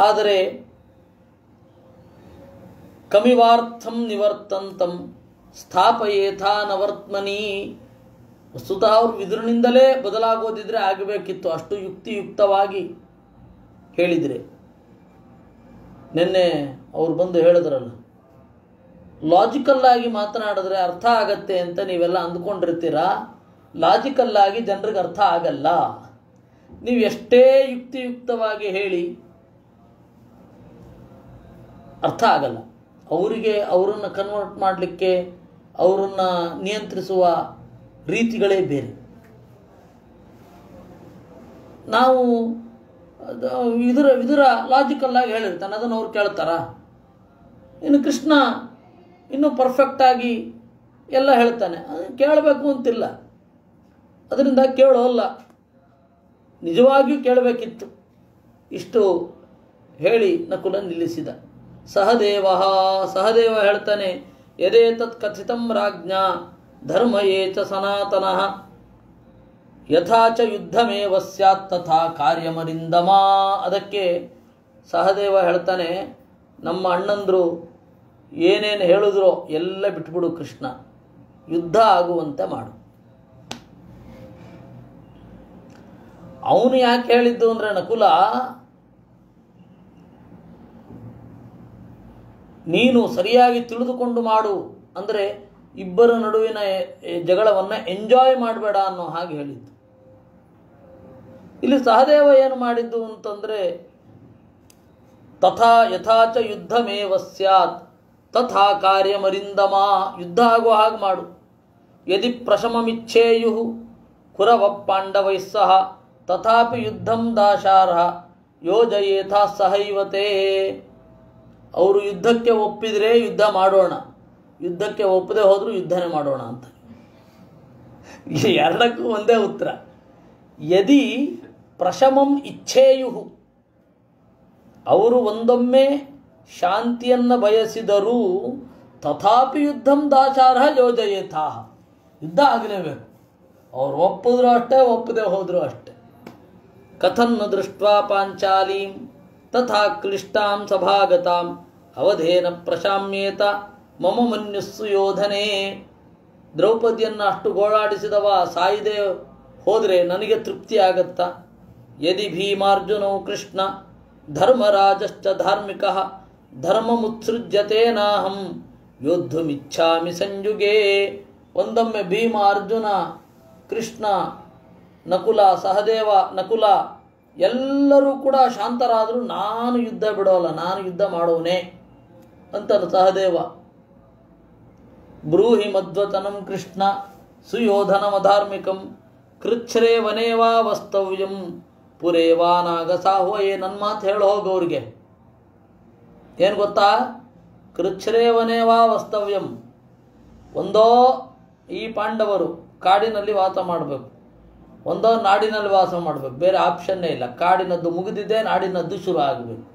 ಆದರೆ ಕಮಿವಾರ್ಥಂ ನಿವರ್ತಂತಂ ಸ್ಥಾಪಯೇಥಾ ನವರ್ತ್ಮನಿ. ವಸ್ತುತಃ ಅವರು ವಿದುರನಿಂದಲೇ ಬದಲಾಗೋದಿದ್ರೆ ಆಗಬೇಕಿತ್ತು, ಅಷ್ಟು ಯುಕ್ತಿಯುಕ್ತವಾಗಿ ಹೇಳಿದರೆ. ನಿನ್ನೆ ಅವ್ರು ಬಂದು ಹೇಳಿದ್ರಲ್ಲ, ಲಾಜಿಕಲ್ಲಾಗಿ ಮಾತನಾಡಿದ್ರೆ ಅರ್ಥ ಆಗತ್ತೆ ಅಂತ ನೀವೆಲ್ಲ ಅಂದ್ಕೊಂಡಿರ್ತೀರಾ. ಲಾಜಿಕಲ್ಲಾಗಿ ಜನರಿಗೆ ಅರ್ಥ ಆಗಲ್ಲ. ನೀವು ಎಷ್ಟೇ ಯುಕ್ತಿಯುಕ್ತವಾಗಿ ಹೇಳಿ ಅರ್ಥ ಆಗಲ್ಲ. ಅವರನ್ನು ಕನ್ವರ್ಟ್ ಮಾಡಲಿಕ್ಕೆ, ಅವರನ್ನು ನಿಯಂತ್ರಿಸುವ ರೀತಿಗಳೇ ಬೇರೆ. ನಾವು ವಿದುರ ಲಾಜಿಕಲ್ಲಾಗಿ ಹೇಳಿರ್ತಾನೆ, ಅದನ್ನು ಅವ್ರು ಕೇಳ್ತಾರ? ಇನ್ನು ಕೃಷ್ಣ ಇನ್ನೂ ಪರ್ಫೆಕ್ಟಾಗಿ ಎಲ್ಲ ಹೇಳ್ತಾನೆ, ಅದನ್ನು ಕೇಳಬೇಕು ಅಂತಿಲ್ಲ. ಅದರಿಂದ ಕೇಳೋಲ್ಲ, ನಿಜವಾಗಿಯೂ ಕೇಳಬೇಕಿತ್ತು. ಇಷ್ಟು ಹೇಳಿ ನಕುಲ ನಿಲ್ಲಿಸಿದ. ಸಹದೇವ ಹೇಳ್ತಾನೆ, ಯದೇತತ್ ಕಥಿತಂ ರಾಜ್ಞಾ ಧರ್ಮ ಏಚ ಸನಾತನಃ ಯಥಾಚ ಯುದ್ಧಮೇವ ಸ್ಯಾತ್ ತಥಾ ಕಾರ್ಯಮರಿಂದಮ. ಅದಕ್ಕೆ ಸಹದೇವ ಹೇಳ್ತಾನೆ, ನಮ್ಮ ಅಣ್ಣಂದರು ಏನೇನು ಹೇಳಿದ್ರೋ ಎಲ್ಲ ಬಿಟ್ಬಿಡು ಕೃಷ್ಣ, ಯುದ್ಧ ಆಗುವಂತೆ ಮಾಡು. ಅವನು ಯಾಕೆ ಹೇಳಿದ್ದು ಅಂದರೆ, ನಕುಲ ನೀನು ಸರಿಯಾಗಿ ತಿಳಿದುಕೊಂಡು ಮಾಡು, ಅಂದರೆ ಇಬ್ಬರ ನಡುವಿನ ಜಗಳವನ್ನು ಎಂಜಾಯ್ ಮಾಡಬೇಡ ಅನ್ನೋ ಹಾಗೆ ಹೇಳಿದ್ದು. ಇಲ್ಲಿ ಸಹದೇವ ಏನು ಮಾಡಿದ್ದು ಅಂತಂದರೆ, ತಥಾ ಯಥಾಚ ಯುದ್ಧಮೇವ ಸ್ಯಾತ್ ತಥಾ ಕಾರ್ಯಮರಿಂದಮ, ಯುದ್ಧ ಆಗೋ ಹಾಗೆ ಮಾಡು. ಯದಿ ಪ್ರಶಮಮಿಚ್ಛೇಯು ಕುರವ ಪಾಂಡವೈಃ ಸಹ ತಥಾಪಿ ಯುದ್ಧಂ ದಾಶಾರ್ಹ ಯೋಜಯೇಥಾ ಸಹೈವತೆ. ಅವರು ಯುದ್ಧಕ್ಕೆ ಒಪ್ಪಿದರೆ ಯುದ್ಧ ಮಾಡೋಣ, ಯುದ್ಧಕ್ಕೆ ಒಪ್ಪದೆ ಹೋದರೂ ಯುದ್ಧನೇ ಮಾಡೋಣ ಅಂತ. ಎರಡಕ್ಕೂ ಒಂದೇ ಉತ್ತರ. ಯದಿ ಪ್ರಶಮಂ ಇಚ್ಛೇಯು, ಅವರು ಒಂದೊಮ್ಮೆ ಶಾಂತಿಯನ್ನು ಬಯಸಿದರೂ ತಥಾಪಿ ಯುದ್ಧಂ ದಾಚಾರ್ಹ ಯೋಜಯೇಥಾ, ಯುದ್ಧ ಆಗಲೇಬೇಕು. ಅವ್ರು ಒಪ್ಪಿದ್ರು ಅಷ್ಟೇ, ಒಪ್ಪದೆ ಹೋದರೂ ಅಷ್ಟೇ. ಕಥನ್ನು ದೃಷ್ಟ್ವಾ ಪಾಂಚಾಲೀಂ ತಥಾ ಕ್ಲಿಷ್ಟಾಂ ಸಭಾಗತಾಂ ಅವಧೇನ ಪ್ರಶಾಮ್ಯೇತ ಮಮ ಮನ್ಯುಸ್ಸು ಯೋಧನೆ. ದ್ರೌಪದಿಯನ್ನು ಅಷ್ಟು ಗೋಳಾಡಿಸಿದವ ಸಾಯದೆ ಹೋದರೆ ನನಗೆ ತೃಪ್ತಿ ಆಗತ್ತಾ? ಯದಿ ಭೀಮಾರ್ಜುನೌ ಕೃಷ್ಣ ಧರ್ಮರಾಜಶ್ಚ ಧಾರ್ಮಿಕಃ ಧರ್ಮಮುತ್ಸೃಜ್ಯತೆ ನಾಹಂ ಯೋದ್ಧುಮಿಚ್ಛಾಮಿ ಸಂಯುಗೇ. ಒಂದೊಮ್ಮೆ ಭೀಮ, ಅರ್ಜುನ, ಕೃಷ್ಣ, ನಕುಲ, ಸಹದೇವ, ನಕುಲ ಎಲ್ಲರೂ ಕೂಡ ಶಾಂತರಾದರೂ ನಾನು ಯುದ್ಧ ಬಿಡೋಲ್ಲ, ನಾನು ಯುದ್ಧ ಮಾಡೋನೆ ಅಂತ ಸಹದೇವ. ಬ್ರೂಹಿ ಮಧ್ವಚನಂ ಕೃಷ್ಣ ಸುಯೋಧನಮಧಾರ್ಮಿಕಂ ಕೃಚ್ಛ್ರೇ ವನೇವಾ ವಸ್ತವ್ಯಂ ಪುರೇವಾ ನಾಗಸಾಹ್ವಯೇ. ನನ್ನ ಮಾತು ಹೇಳಿ ಹೋಗೋರಿಗೆ ಏನು ಗೊತ್ತಾ? ಕೃಚ್ಛ್ರೇ ವನೇವಾ ವಸ್ತವ್ಯಂ. ಒಂದೋ ಈ ಪಾಂಡವರು ಕಾಡಿನಲ್ಲಿ ವಾಸ ಮಾಡಬೇಕು, ಒಂದೋ ನಾಡಿನಲ್ಲಿ ವಾಸ ಮಾಡಬೇಕು, ಬೇರೆ ಆಪ್ಷನ್ನೇ ಇಲ್ಲ. ಕಾಡಿನದ್ದು ಮುಗಿದಿದೆ, ನಾಡಿನದ್ದು ಶುರು ಆಗಬೇಕು.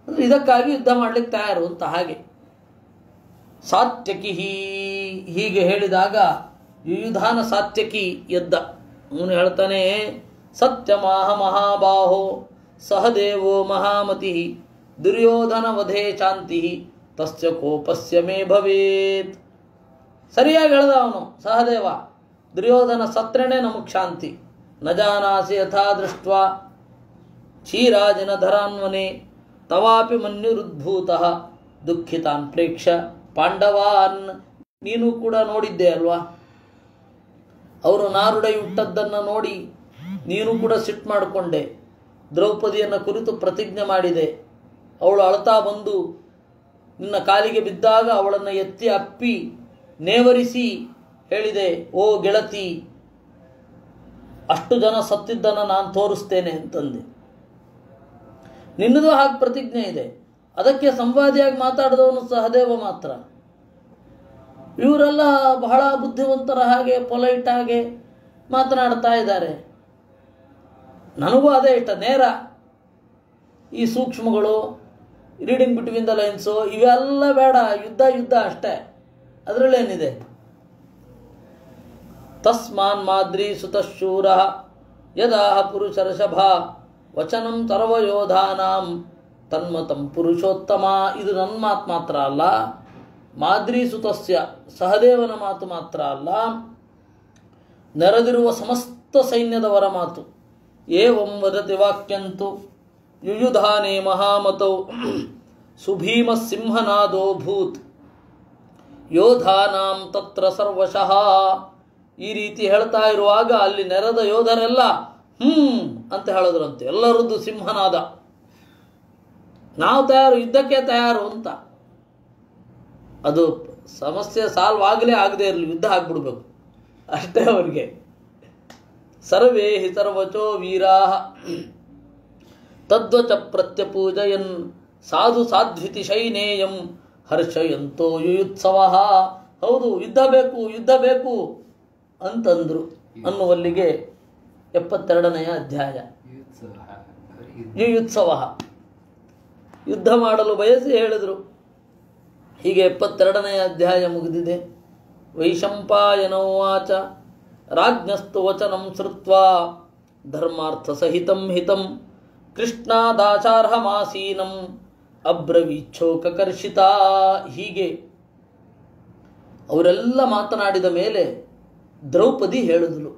ಅಂದರೆ ಇದಕ್ಕಾಗಿ ಯುದ್ಧ ಮಾಡಲಿಕ್ಕೆ ತಯಾರು ಅಂತ. ಹಾಗೆ ಸಾತ್ಯಕಿ ಹೀಗೆ ಹೇಳಿದಾಗ ಯುಯುಧಾನ ಸಾತ್ಯಕಿ ಎದ್ದ. ಅವನು ಹೇಳ್ತಾನೆ, ಸತ್ಯಮಾಹ ಮಹಾಬಾಹೋ ಸಹದೇವೋ ಮಹಾಮತಿ ದುರ್ಯೋಧನ ವಧೇ ಶಾಂತಿ ತಸ್ಯ ಕೋಪಸ್ಯ ಮೇ ಭವೇತ್. ಸರಿಯಾಗಿ ಹೇಳ್ದ ಅವನು ಸಹದೇವ. ದುರ್ಯೋಧನ ಸತ್ರೇನೆ ನಮಗೆ ಶಾಂತಿ. ನ ಜಾನಾಸಿ ಯಥಾ ದೃಷ್ಟ ಕ್ಷೀರಾಜಿನ ಧರಾನ್ವನೆ ತವಾಪಿ ಮನ್ಯುರುದ್ಭೂತಃ ದುಃಖಿತಾನ್ ಪ್ರೇಕ್ಷ ಪಾಂಡವಾನ್. ನೀನು ಕೂಡ ನೋಡಿದ್ದೆ ಅಲ್ವಾ, ಅವರು ನಾರುಡೈ ಹುಟ್ಟದ್ದನ್ನು ನೋಡಿ ನೀನು ಕೂಡ ಸಿಟ್ಟು ಮಾಡಿಕೊಂಡೆ. ದ್ರೌಪದಿಯನ್ನು ಕುರಿತು ಪ್ರತಿಜ್ಞೆ ಮಾಡಿದೆ. ಅವಳು ಅಳ್ತಾ ಬಂದು ನಿನ್ನ ಕಾಲಿಗೆ ಬಿದ್ದಾಗ ಅವಳನ್ನು ಎತ್ತಿ ಅಪ್ಪಿ ನೇವರಿಸಿ ಹೇಳಿದೆ, ಓ ಗೆಳತಿ, ಅಷ್ಟು ಜನ ಸತ್ತಿದ್ದನ್ನು ನಾನು ತೋರಿಸ್ತೇನೆ ಅಂತಂದೆ. ನಿನ್ನದು ಹಾಗೆ ಪ್ರತಿಜ್ಞೆ ಇದೆ. ಅದಕ್ಕೆ ಸಂವಾದಿಯಾಗಿ ಮಾತಾಡಿದವನು ಸಹದೇವ ಮಾತ್ರ. ಇವರೆಲ್ಲ ಬಹಳ ಬುದ್ಧಿವಂತರ ಹಾಗೆ ಪೊಲೈಟ್ ಆಗಿ ಮಾತನಾಡ್ತಾ ಇದ್ದಾರೆ. ನನಗೂ ಅದೇ ಇಷ್ಟ. ನೇರ ಈ ಸೂಕ್ಷ್ಮಗಳು, ರೀಡಿಂಗ್ ಬಿಟ್ವೀನ್ ದ ಲೈನ್ಸು ಇವೆಲ್ಲ ಬೇಡ. ಯುದ್ಧ ಅಷ್ಟೇ, ಅದರಲ್ಲೇನಿದೆ. ತಸ್ಮಾನ್ ಮಾದ್ರಿ ಸುತಶೂರ ಯದಾಹ ಪುರುಷರಷಭ ವಚನಂ ಸರ್ವಯೋಧಾನಾಂ ತನ್ಮತಂ ಪುರುಷೋತ್ತಮ. ಇದು ನನ್ನ ಮಾತು ಮಾತ್ರ ಅಲ್ಲ, ಮಾದ್ರಿ ಸುತಸ್ಯ ಸಹದೇವನ ಮಾತು ಮಾತ್ರ ಅಲ್ಲ, ನೆರೆದಿರುವ ಸಮಸ್ತ ಸೈನ್ಯದವರ ಮಾತು. ಏವಂ ವದತಿ ವಾಕ್ಯಂತು ಯುಯುಧಾನೇ ಮಹಾಮತೌ ಸುಭೀಮ ಸಿಂಹನಾದೋ ಭೂತ್ ಯೋಧಾನಾಂ ತತ್ರ ಸರ್ವಶಃ. ಈ ರೀತಿ ಹೇಳ್ತಾ ಇರುವಾಗ ಅಲ್ಲಿ ನೆರೆದ ಯೋಧರೆಲ್ಲ ಅಂತ ಹೇಳಿದ್ರಂತೆ. ಎಲ್ಲರದ್ದು ಸಿಂಹನಾದ, ನಾವು ತಯಾರು, ಯುದ್ಧಕ್ಕೆ ತಯಾರು ಅಂತ. ಅದು ಸಮಸ್ಯೆ ಸಾಲ್ವ್ ಆಗಲೇ ಆಗದೆ ಇರಲಿ, ಯುದ್ಧ ಆಗ್ಬಿಡ್ಬೇಕು ಅಷ್ಟೇ ಅವ್ರಿಗೆ. ಸರ್ವೇ ಹಿ ಸರ್ವಚೋ ವೀರಾ ತದ್ವಚ ಪ್ರತ್ಯಪೂಜಯನ್ ಸಾಧು ಸಾಧ್ವಿತಿ ಶೈನೇಯಂ ಹರ್ಷಯಂತೋ ಯುಯುತ್ಸವ. ಹೌದು, ಯುದ್ಧ ಬೇಕು ಅಂತಂದ್ರು ಅನ್ನುವಲ್ಲಿಗೆ 72ನೇ ಅಧ್ಯಾಯ ಯುಯುತ್ಸವ. ಯುದ್ಧ ಮಾಡಲು ಬಯಸಿ ಹೇಳಿದರು. ಹೀಗೆ 72ನೇ ಅಧ್ಯಾಯ ಮುಗಿದಿದೆ. ವೈಶಂಪಾಯನೋವಾಚ ರಾಜ್ಞಸ್ತು ವಚನಂ ಶ್ರುತ್ವಾ ಧರ್ಮಾರ್ಥ ಸಹಿತಂ ಹಿತಂ ಕೃಷ್ಣಾದಾಚಾರ್ಹಮಾಸೀನಂ ಅಬ್ರವೀಚ್ಛೋಕರ್ಷಿತ. ಹೀಗೆ ಅವರೆಲ್ಲ ಮಾತನಾಡಿದ ಮೇಲೆ ದ್ರೌಪದಿ ಹೇಳಿದಳು,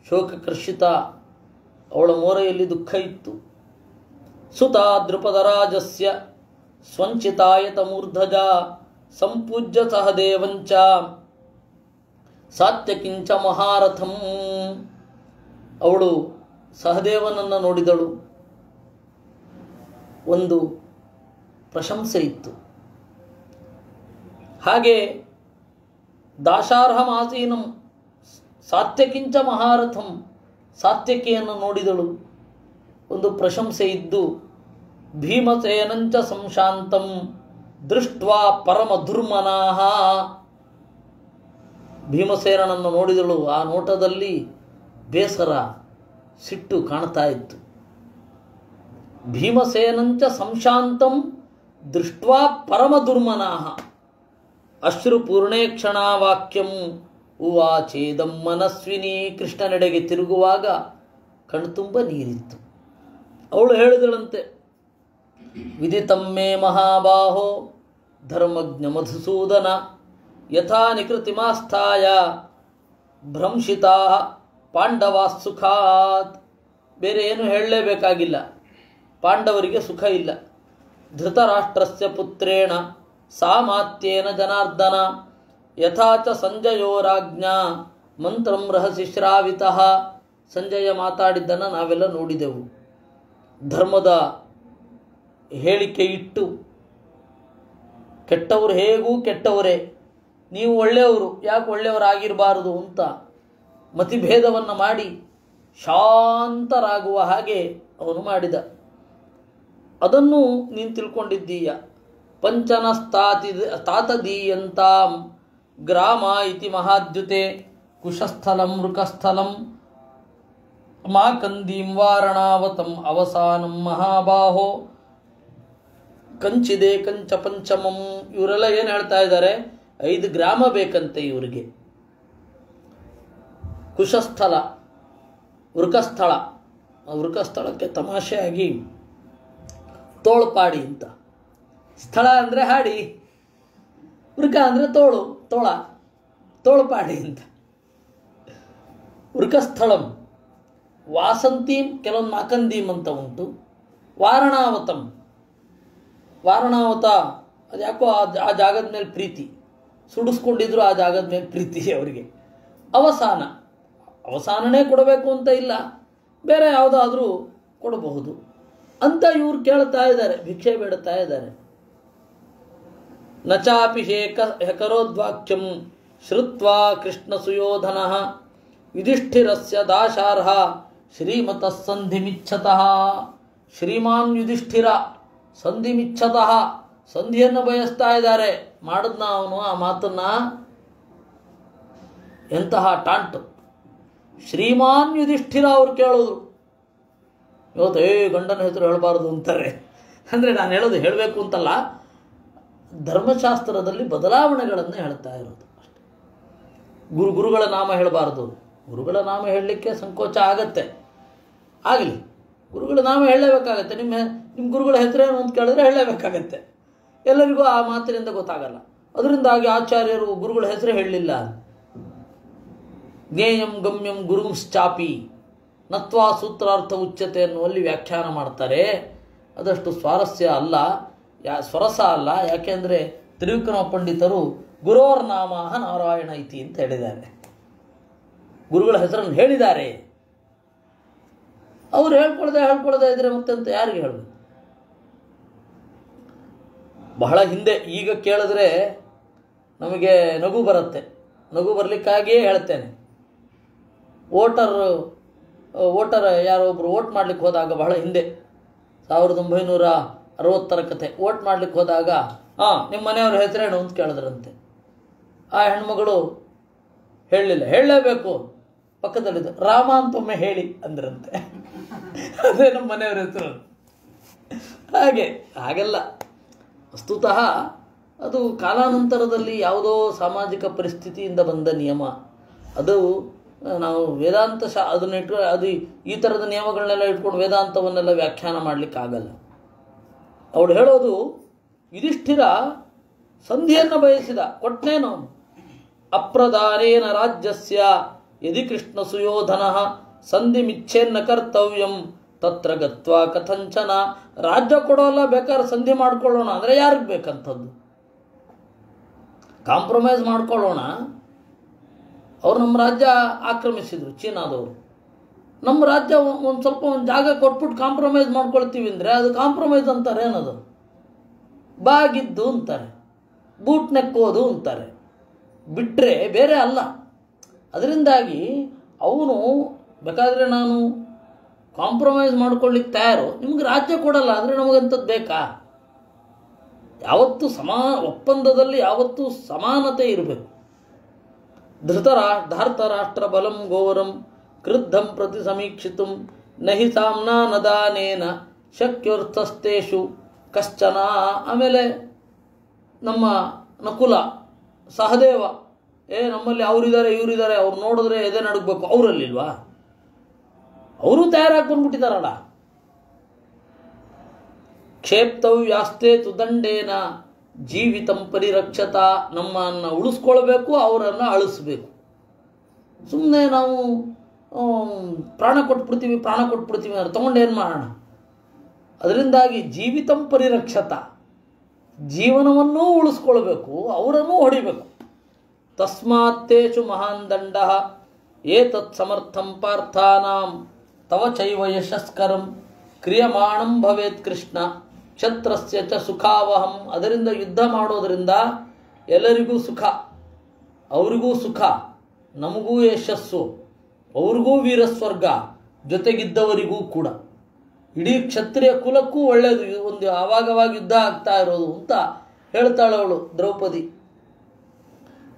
ಶೋಕಕರ್ಷಿತ, ಅವಳ ಮೋರೆಯಲ್ಲಿ ದುಃಖ ಇತ್ತು. ಸುತಾ ದೃಪದರಾಜಸ್ಯ ಸ್ವಂಚಿತಾಯತ ಮೂರ್ಧಜ ಸಂಪೂಜ್ಯ ಸಹದೇವಂಚ ಸಾತ್ಯಕಿಂಚ ಮಹಾರಥಂ. ಅವಳು ಸಹದೇವನನ್ನು ನೋಡಿದಳು. ಒಂದು ಪ್ರಶಂಸೆ ಇತ್ತು. ಹಾಗೆ ದಾಶಾರ್ಹಮಾಸೀನಂ ಸಾತ್ಯಕಿಂಚ ಮಹಾರಥಂ, ಸಾತ್ಯಕಿಯನ್ನು ನೋಡಿದಳು. ಒಂದು ಪ್ರಶಂಸೆ ಇದ್ದು ಭೀಮಸೇನಂಚ ಸಂಶಾಂತಂ ದೃಷ್ಟ್ವಾ ಪರಮ ದುರ್ಮನಾಹ. ಭೀಮಸೇನನನ್ನು ನೋಡಿದಳು. ಆ ನೋಟದಲ್ಲಿ ಬೇಸರ, ಸಿಟ್ಟು ಕಾಣ್ತಾ ಇತ್ತು. ಭೀಮಸೇನಂಚ ಸಂಶಾಂತಂ ದೃಷ್ಟ್ವಾ ಪರಮ ದುರ್ಮನಾಹ ಅಶ್ರುಪೂರ್ಣೇ ಕ್ಷಣಾವಾಕ್ಯಂ ಉವಾಚೇದಂ ಮನಸ್ವಿನಿ. ಕೃಷ್ಣನೆಡೆಗೆ ತಿರುಗುವಾಗ ಕಣ್ತುಂಬ ನೀರಿತ್ತು. ಅವಳು ಹೇಳಿದಳಂತೆ, ವಿದಿತಂ ಮೇ ಮಹಾಬಾಹೋ ಧರ್ಮಜ್ಞ ಮಧುಸೂದನ ಯಥಾ ನಿಕೃತಿಮಾಸ್ಥಾಯ ಭ್ರಂಶಿತಾ ಪಾಂಡವಾ ಸುಖಾತ್. ಬೇರೆ ಏನು ಹೇಳಲೇಬೇಕಾಗಿಲ್ಲ, ಪಾಂಡವರಿಗೆ ಸುಖ ಇಲ್ಲ. ಧೃತರಾಷ್ಟ್ರಸ್ಯ ಪುತ್ರೇಣ ಸಾಮಾತ್ಯೇನ ಜನಾರ್ದನ ಯಥಾಚ ಸಂಜಯೋ ರಾಜ್ಞಾ ಮಂತ್ರಂ ರಹಸಿ ಶ್ರಾವಿತಃ. ಸಂಜಯ ಮಾತಾಡಿದ್ದನ್ನು ನಾವೆಲ್ಲ ನೋಡಿದೆವು. ಧರ್ಮದ ಹೇಳಿಕೆ ಇಟ್ಟು ಕೆಟ್ಟವರು ಹೇಗೂ ಕೆಟ್ಟವರೇ, ನೀವು ಒಳ್ಳೆಯವರು, ಯಾಕೆ ಒಳ್ಳೆಯವರಾಗಿರಬಾರದು ಅಂತ ಮತಿಭೇದವನ್ನು ಮಾಡಿ ಶಾಂತರಾಗುವ ಹಾಗೆ ಅವನು ಮಾಡಿದ. ಅದನ್ನು ನೀನು ತಿಳ್ಕೊಂಡಿದ್ದೀಯ. ತಾತದೀಯಂತಾಂ ಗ್ರಾಮ ಇತಿ ಮಹಾದ್ಯುತೆ ಕುಶಸ್ಥಲಂ ಮೃಕಸ್ಥಲಂ ಮಾಕಂದೀಂ ವಾರಣಾವತಂ ಅವಸಾನಂ ಮಹಾಬಾಹೋ ಕಂಚಿದೆ ಕಂಚ ಪಂಚಮಂ. ಇವರೆಲ್ಲ ಏನು ಹೇಳ್ತಾ ಇದ್ದಾರೆ, 5 ಗ್ರಾಮ ಬೇಕಂತೆ ಇವರಿಗೆ. ಕುಶಸ್ಥಲ, ವೃಕಸ್ಥಳ. ವೃಕಸ್ಥಳಕ್ಕೆ ತಮಾಷೆಯಾಗಿ ತೋಳ್ಪಾಡಿ ಅಂತ. ಸ್ಥಳ ಅಂದರೆ ಹಾಡಿ, ವೃಕ ಅಂದರೆ ತೋಳು, ತೋಳ್ಪಾಡಿ ಅಂತ. ವೃಕಸ್ಥಳಂ, ವಾಸಂತೀಂ, ಕೆಲವೊಂದು ಮಾಕಂದೀಂ ಅಂತ ಉಂಟು. ವಾರಣಾವತಂ, ವಾರಣಾವತ ಅದು ಯಾಕೋ ಆ ಜಾಗದ ಮೇಲೆ ಪ್ರೀತಿ, ಸುಡಿಸ್ಕೊಂಡಿದ್ರು ಆ ಜಾಗದ ಮೇಲೆ ಪ್ರೀತಿ ಅವರಿಗೆ. ಅವಸಾನನೇ ಕೊಡಬೇಕು ಅಂತ ಇಲ್ಲ, ಬೇರೆ ಯಾವುದಾದ್ರೂ ಕೊಡಬಹುದು ಅಂತ ಇವ್ರು ಕೇಳ್ತಾ ಇದ್ದಾರೆ, ಭಿಕ್ಷೆ ಬೇಡುತ್ತಾ ಇದ್ದಾರೆ. ನಚಾಪಿ ಹೆಕರೋದ್ವಾಕ್ಯಂ ಶ್ರುತ್ವಾ ಕೃಷ್ಣ ಸುಯೋಧನ ಯುಧಿಷ್ಠಿರಸ್ಯ ದಾಶಾರ್ಹ ಶ್ರೀಮತಃ ಸಂಧಿಮಿಚ್ಛತಃ. ಶ್ರೀಮಾನ್ ಯುಧಿಷ್ಠಿರ ಸಂಧಿಮಿಚ್ಛತಃ, ಸಂಧಿಯನ್ನು ಬಯಸ್ತಾ ಇದ್ದಾರೆ. ಮಾಡಿದ್ನ ಅವನು ಆ ಮಾತನ್ನ, ಎಂತಹ ಟಾಂಟು. ಶ್ರೀಮಾನ್ ಯುಧಿಷ್ಠಿರ ಅವ್ರು ಕೇಳೋದು. ಇವತ್ತು ಗಂಡನ ಹೆಸರು ಹೇಳಬಾರ್ದು ಅಂತಾರೆ. ಅಂದರೆ ನಾನು ಹೇಳಬೇಕು ಅಂತಲ್ಲ, ಧರ್ಮಶಾಸ್ತ್ರದಲ್ಲಿ ಬದಲಾವಣೆಗಳನ್ನು ಹೇಳ್ತಾ ಇರೋದು ಅಷ್ಟೆ. ಗುರುಗಳ ನಾಮ ಹೇಳಬಾರ್ದು. ಗುರುಗಳ ನಾಮ ಹೇಳಲಿಕ್ಕೆ ಸಂಕೋಚ ಆಗತ್ತೆ, ಆಗಲಿ. ಗುರುಗಳ ನಾಮ ಹೇಳಲೇಬೇಕಾಗತ್ತೆ. ನಿಮ್ಮ ಗುರುಗಳ ಹೆಸರೇನು ಅಂತ ಕೇಳಿದ್ರೆ ಹೇಳಲೇಬೇಕಾಗತ್ತೆ. ಎಲ್ಲರಿಗೂ ಆ ಮಾತಿನಿಂದ ಗೊತ್ತಾಗಲ್ಲ. ಅದರಿಂದಾಗಿ ಆಚಾರ್ಯರು ಗುರುಗಳ ಹೆಸರೇ ಹೇಳಲಿಲ್ಲ. ಜ್ಞೇಯಂ ಗಮ್ಯಂ ಗುರುಂಶ್ಚಾಪಿ ನತ್ವಾ ಸೂತ್ರಾರ್ಥ ಉಚ್ಯತೆ ಅನ್ನುವಲ್ಲಿ ವ್ಯಾಖ್ಯಾನ ಮಾಡ್ತಾರೆ. ಅದಷ್ಟು ಸ್ವರಸ ಅಲ್ಲ. ಯಾಕೆಂದರೆ ತ್ರಿವಿಕ್ರಮ ಪಂಡಿತರು ಗುರೋರ್ ನಾಮ ನಾರಾಯಣ ಇತಿ ಅಂತ ಹೇಳಿದ್ದಾರೆ. ಗುರುಗಳ ಹೆಸರನ್ನು ಹೇಳಿದ್ದಾರೆ. ಅವ್ರು ಹೇಳ್ಕೊಳ್ದೆ ಇದ್ರೆ ಮತ್ತಂತ ಯಾರಿಗೆ ಹೇಳಬೇಕು? ಬಹಳ ಹಿಂದೆ, ಈಗ ಕೇಳಿದ್ರೆ ನಮಗೆ ನಗು ಬರುತ್ತೆ. ನಗು ಬರಲಿಕ್ಕಾಗಿಯೇ ಹೇಳ್ತೇನೆ. ವೋಟರ್ ಯಾರೋ ಒಬ್ಬರು ವೋಟ್ ಮಾಡಲಿಕ್ಕೆ ಹೋದಾಗ, ಬಹಳ ಹಿಂದೆ 1960 ಕತೆ, ವೋಟ್ ಮಾಡಲಿಕ್ಕೆ ಹೋದಾಗ ನಿಮ್ಮ ಮನೆಯವ್ರ ಹೆಸರೇನು ಅಂತ ಕೇಳಿದ್ರಂತೆ. ಆ ಹೆಣ್ಮಗಳು ಹೇಳಲಿಲ್ಲ. ಹೇಳಲೇಬೇಕು, ಪಕ್ಕದಲ್ಲಿದ್ದು ರಾಮ ಅಂತೊಮ್ಮೆ ಹೇಳಿ ಅಂದ್ರಂತೆ. ಅದೇ ನಮ್ಮ ಮನೆಯವ್ರ ಹೆಸರು. ಹಾಗೆಲ್ಲ ವಸ್ತುತಃ ಅದು ಕಾಲಾನಂತರದಲ್ಲಿ ಯಾವುದೋ ಸಾಮಾಜಿಕ ಪರಿಸ್ಥಿತಿಯಿಂದ ಬಂದ ನಿಯಮ. ಅದು ನಾವು ವೇದಾಂತ ಅದನ್ನ ಅದು ಈ ಥರದ ನಿಯಮಗಳನ್ನೆಲ್ಲ ಇಟ್ಕೊಂಡು ವೇದಾಂತವನ್ನೆಲ್ಲ ವ್ಯಾಖ್ಯಾನ ಮಾಡಲಿಕ್ಕಾಗಲ್ಲ. ಅವಳು ಹೇಳೋದು, ಯುಧಿಷ್ಠಿರ ಸಂಧಿಯನ್ನು ಬಯಸಿದ, ಕೊಟ್ಟನೇನು? ಅಪ್ರದಾನೇನ ರಾಜ್ಯಸ್ಯ ಯದಿ ಕೃಷ್ಣ ಸುಯೋಧನ ಸಂಧಿ ಮಿಚ್ಛೇನ್ನ ಕರ್ತವ್ಯಂ ತತ್ರ ಗತ್ವಾ ಕಥಂಚನ. ರಾಜ್ಯ ಕೊಡೋಲ್ಲ, ಬೇಕಾದ್ರೆ ಸಂಧಿ ಮಾಡ್ಕೊಳ್ಳೋಣ ಅಂದರೆ ಯಾರಿಗೆ ಬೇಕಂಥದ್ದು? ಕಾಂಪ್ರಮೈಸ್ ಮಾಡ್ಕೊಳ್ಳೋಣ. ಅವ್ರು ನಮ್ಮ ರಾಜ್ಯ ಆಕ್ರಮಿಸಿದ್ರು ಚೀನಾದವರು. ನಮ್ಮ ರಾಜ್ಯ ಒಂದು ಜಾಗ ಕೊಟ್ಬಿಟ್ಟು ಕಾಂಪ್ರಮೈಸ್ ಮಾಡ್ಕೊಳ್ತೀವಿ ಅಂದರೆ ಅದು ಕಾಂಪ್ರಮೈಸ್ ಅಂತಾರೆ. ಏನದು? ಬಾಗಿದ್ದು ಅಂತಾರೆ, ಬೂಟ್ ನೆಕ್ಕೋದು ಅಂತಾರೆ, ಬಿಟ್ಟರೆ ಬೇರೆ ಅಲ್ಲ. ಅದರಿಂದಾಗಿ ಅವನು ಬೇಕಾದರೆ ನಾನು ಕಾಂಪ್ರಮೈಸ್ ಮಾಡ್ಕೊಳ್ಳಿಕ್ಕೆ ತಯಾರು, ನಿಮ್ಗೆ ರಾಜ್ಯ ಕೊಡಲ್ಲ ಅಂದರೆ ನಮಗಂಥದ್ದು ಬೇಕಾ? ಯಾವತ್ತೂ ಒಪ್ಪಂದದಲ್ಲಿ ಯಾವತ್ತೂ ಸಮಾನತೆ ಇರಬೇಕು. ಧಾರ್ತರಾಷ್ಟ್ರ ಬಲಂ ಘೋರಂ ಕ್ರುದ್ಧಂ ಪ್ರತಿ ಸಮೀಕ್ಷಿತು ನಹಿ ಸಾಮ್ನಾ ನದಾನೇನ ಶಕ್ಯೋರ್ಥಸ್ತೇಷು ಕಶ್ಚನ. ಆಮೇಲೆ ನಮ್ಮ ನಕುಲ ಸಹದೇವ, ನಮ್ಮಲ್ಲಿ ಅವರಿದ್ದಾರೆ ಇವರಿದ್ದಾರೆ, ಅವ್ರು ನೋಡಿದ್ರೆ ಎದೆ ನಡುಗಬೇಕು, ಅವರಲ್ಲಿಲ್ವಾ? ಅವರು ತಯಾರಾಗಿ ಬಂದ್ಬಿಟ್ಟಿದ್ದಾರಲ್ಲ. ಕ್ಷೇಪ್ತವ್ಯಾಸ್ತೆ ತುದಂಡೇನ ಜೀವಿತಂ ಪರಿರಕ್ಷತ. ನಮ್ಮನ್ನು ಉಳಿಸ್ಕೊಳ್ಬೇಕು, ಅವರನ್ನು ಅಳಿಸ್ಬೇಕು. ಸುಮ್ಮನೆ ನಾವು ಪ್ರಾಣ ಕೊಟ್ಬಿಡ್ತೀವಿ ಅಂದ್ರೆ ತಗೊಂಡೇನು ಮಾಡೋಣ? ಅದರಿಂದಾಗಿ ಜೀವಿತಂ ಪರಿರಕ್ಷತ, ಜೀವನವನ್ನೂ ಉಳಿಸ್ಕೊಳ್ಬೇಕು, ಅವರನ್ನೂ ಹೊಡಿಬೇಕು. ತಸ್ಮಾತ್ತೇಷು ಮಹಾನ್ ದಂಡ ಏತತ್ ಸಮರ್ಥಂ ಪಾರ್ಥಾನಾಂ ತವ ಚೈವ ಯಶಸ್ಕರಂ ಕ್ರಿಯಮಾಣಂ ಭವೇತ್ ಕೃಷ್ಣ ಕ್ಷತ್ರಸ್ಯ ಚ ಸುಖಾವಹಂ. ಅದರಿಂದ ಯುದ್ಧ ಮಾಡೋದರಿಂದ ಎಲ್ಲರಿಗೂ ಸುಖ, ಅವರಿಗೂ ಸುಖ, ನಮಗೂ ಯಶಸ್ಸು, ಅವ್ರಿಗೂ ವೀರಸ್ವರ್ಗ, ಜೊತೆಗಿದ್ದವರಿಗೂ ಕೂಡ, ಇಡೀ ಕ್ಷತ್ರಿಯ ಕುಲಕ್ಕೂ ಒಳ್ಳೆಯದು. ಒಂದು ಆವಾಗವಾಗ ಯುದ್ಧ ಆಗ್ತಾ ಇರೋದು ಅಂತ ಹೇಳ್ತಾಳವಳು ದ್ರೌಪದಿ.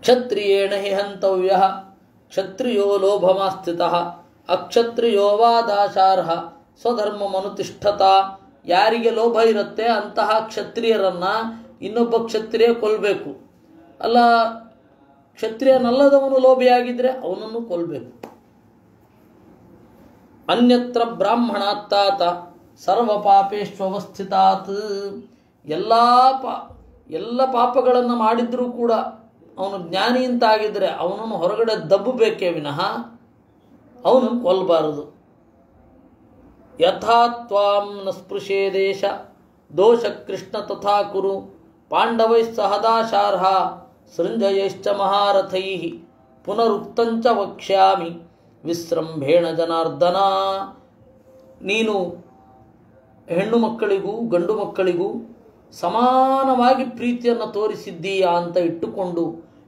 ಕ್ಷತ್ರಿಯೇಣ ಹಿ ಹಂತವ್ಯ ಕ್ಷತ್ರಿಯೋ ಲೋಭಮಾಸ್ಥಿತ ಅಕ್ಷತ್ರಿಯೋ ವಾದಾಶಾರ್ಹ ಸ್ವಧರ್ಮಮನುತಿಷ್ಠತ. ಯಾರಿಗೆ ಲೋಭ ಇರುತ್ತೆ ಅಂತಹ ಕ್ಷತ್ರಿಯರನ್ನ ಇನ್ನೊಬ್ಬ ಕ್ಷತ್ರಿಯ ಕೊಲ್ಲಬೇಕು. ಅಲ್ಲ, ಕ್ಷತ್ರಿಯನಲ್ಲದವನು ಲೋಭಿಯಾಗಿದ್ರೆ ಅವನನ್ನು ಕೊಲ್ಲಬೇಕು. ಅನ್ಯತ್ರ ಬ್ರಾಹ್ಮಣಾತ್ತಾತ ಸರ್ವ ಪಾಪೇಶ್ವವಸ್ಥಿತಾತ್. ಎಲ್ಲ ಪಾಪಗಳನ್ನು ಮಾಡಿದ್ರೂ ಕೂಡ ಅವನು ಜ್ಞಾನಿ ಅಂತಾಗಿದ್ದರೆ ಅವನನ್ನು ಹೊರಗಡೆ ದಬ್ಬಬೇಕೇ ವಿನಃ ಅವನನ್ನು ಕೊಲ್ಲಬಾರದು. ಯಥಾ ತ್ವಾಂ ನ ಸ್ಪೃಶೇ ದೇಶ ದೋಷ ಕೃಷ್ಣ ತಥಾ ಕುರು ಪಾಂಡವೈ ಸಹದಾಶಾರ್ಹ ಸೃಂಜಯಶ್ಚ ಮಹಾರಥೈ ಪುನರುಕ್ತಂಚ ವಕ್ಷ್ಯಾಮಿ ವಿಸ್ರಂಭೇಣ ಜನಾರ್ದನ. ನೀನು ಹೆಣ್ಣು ಮಕ್ಕಳಿಗೂ ಗಂಡು ಮಕ್ಕಳಿಗೂ ಸಮಾನವಾಗಿ ಪ್ರೀತಿಯನ್ನು ತೋರಿಸಿದ್ದೀಯಾ ಅಂತ ಇಟ್ಟುಕೊಂಡು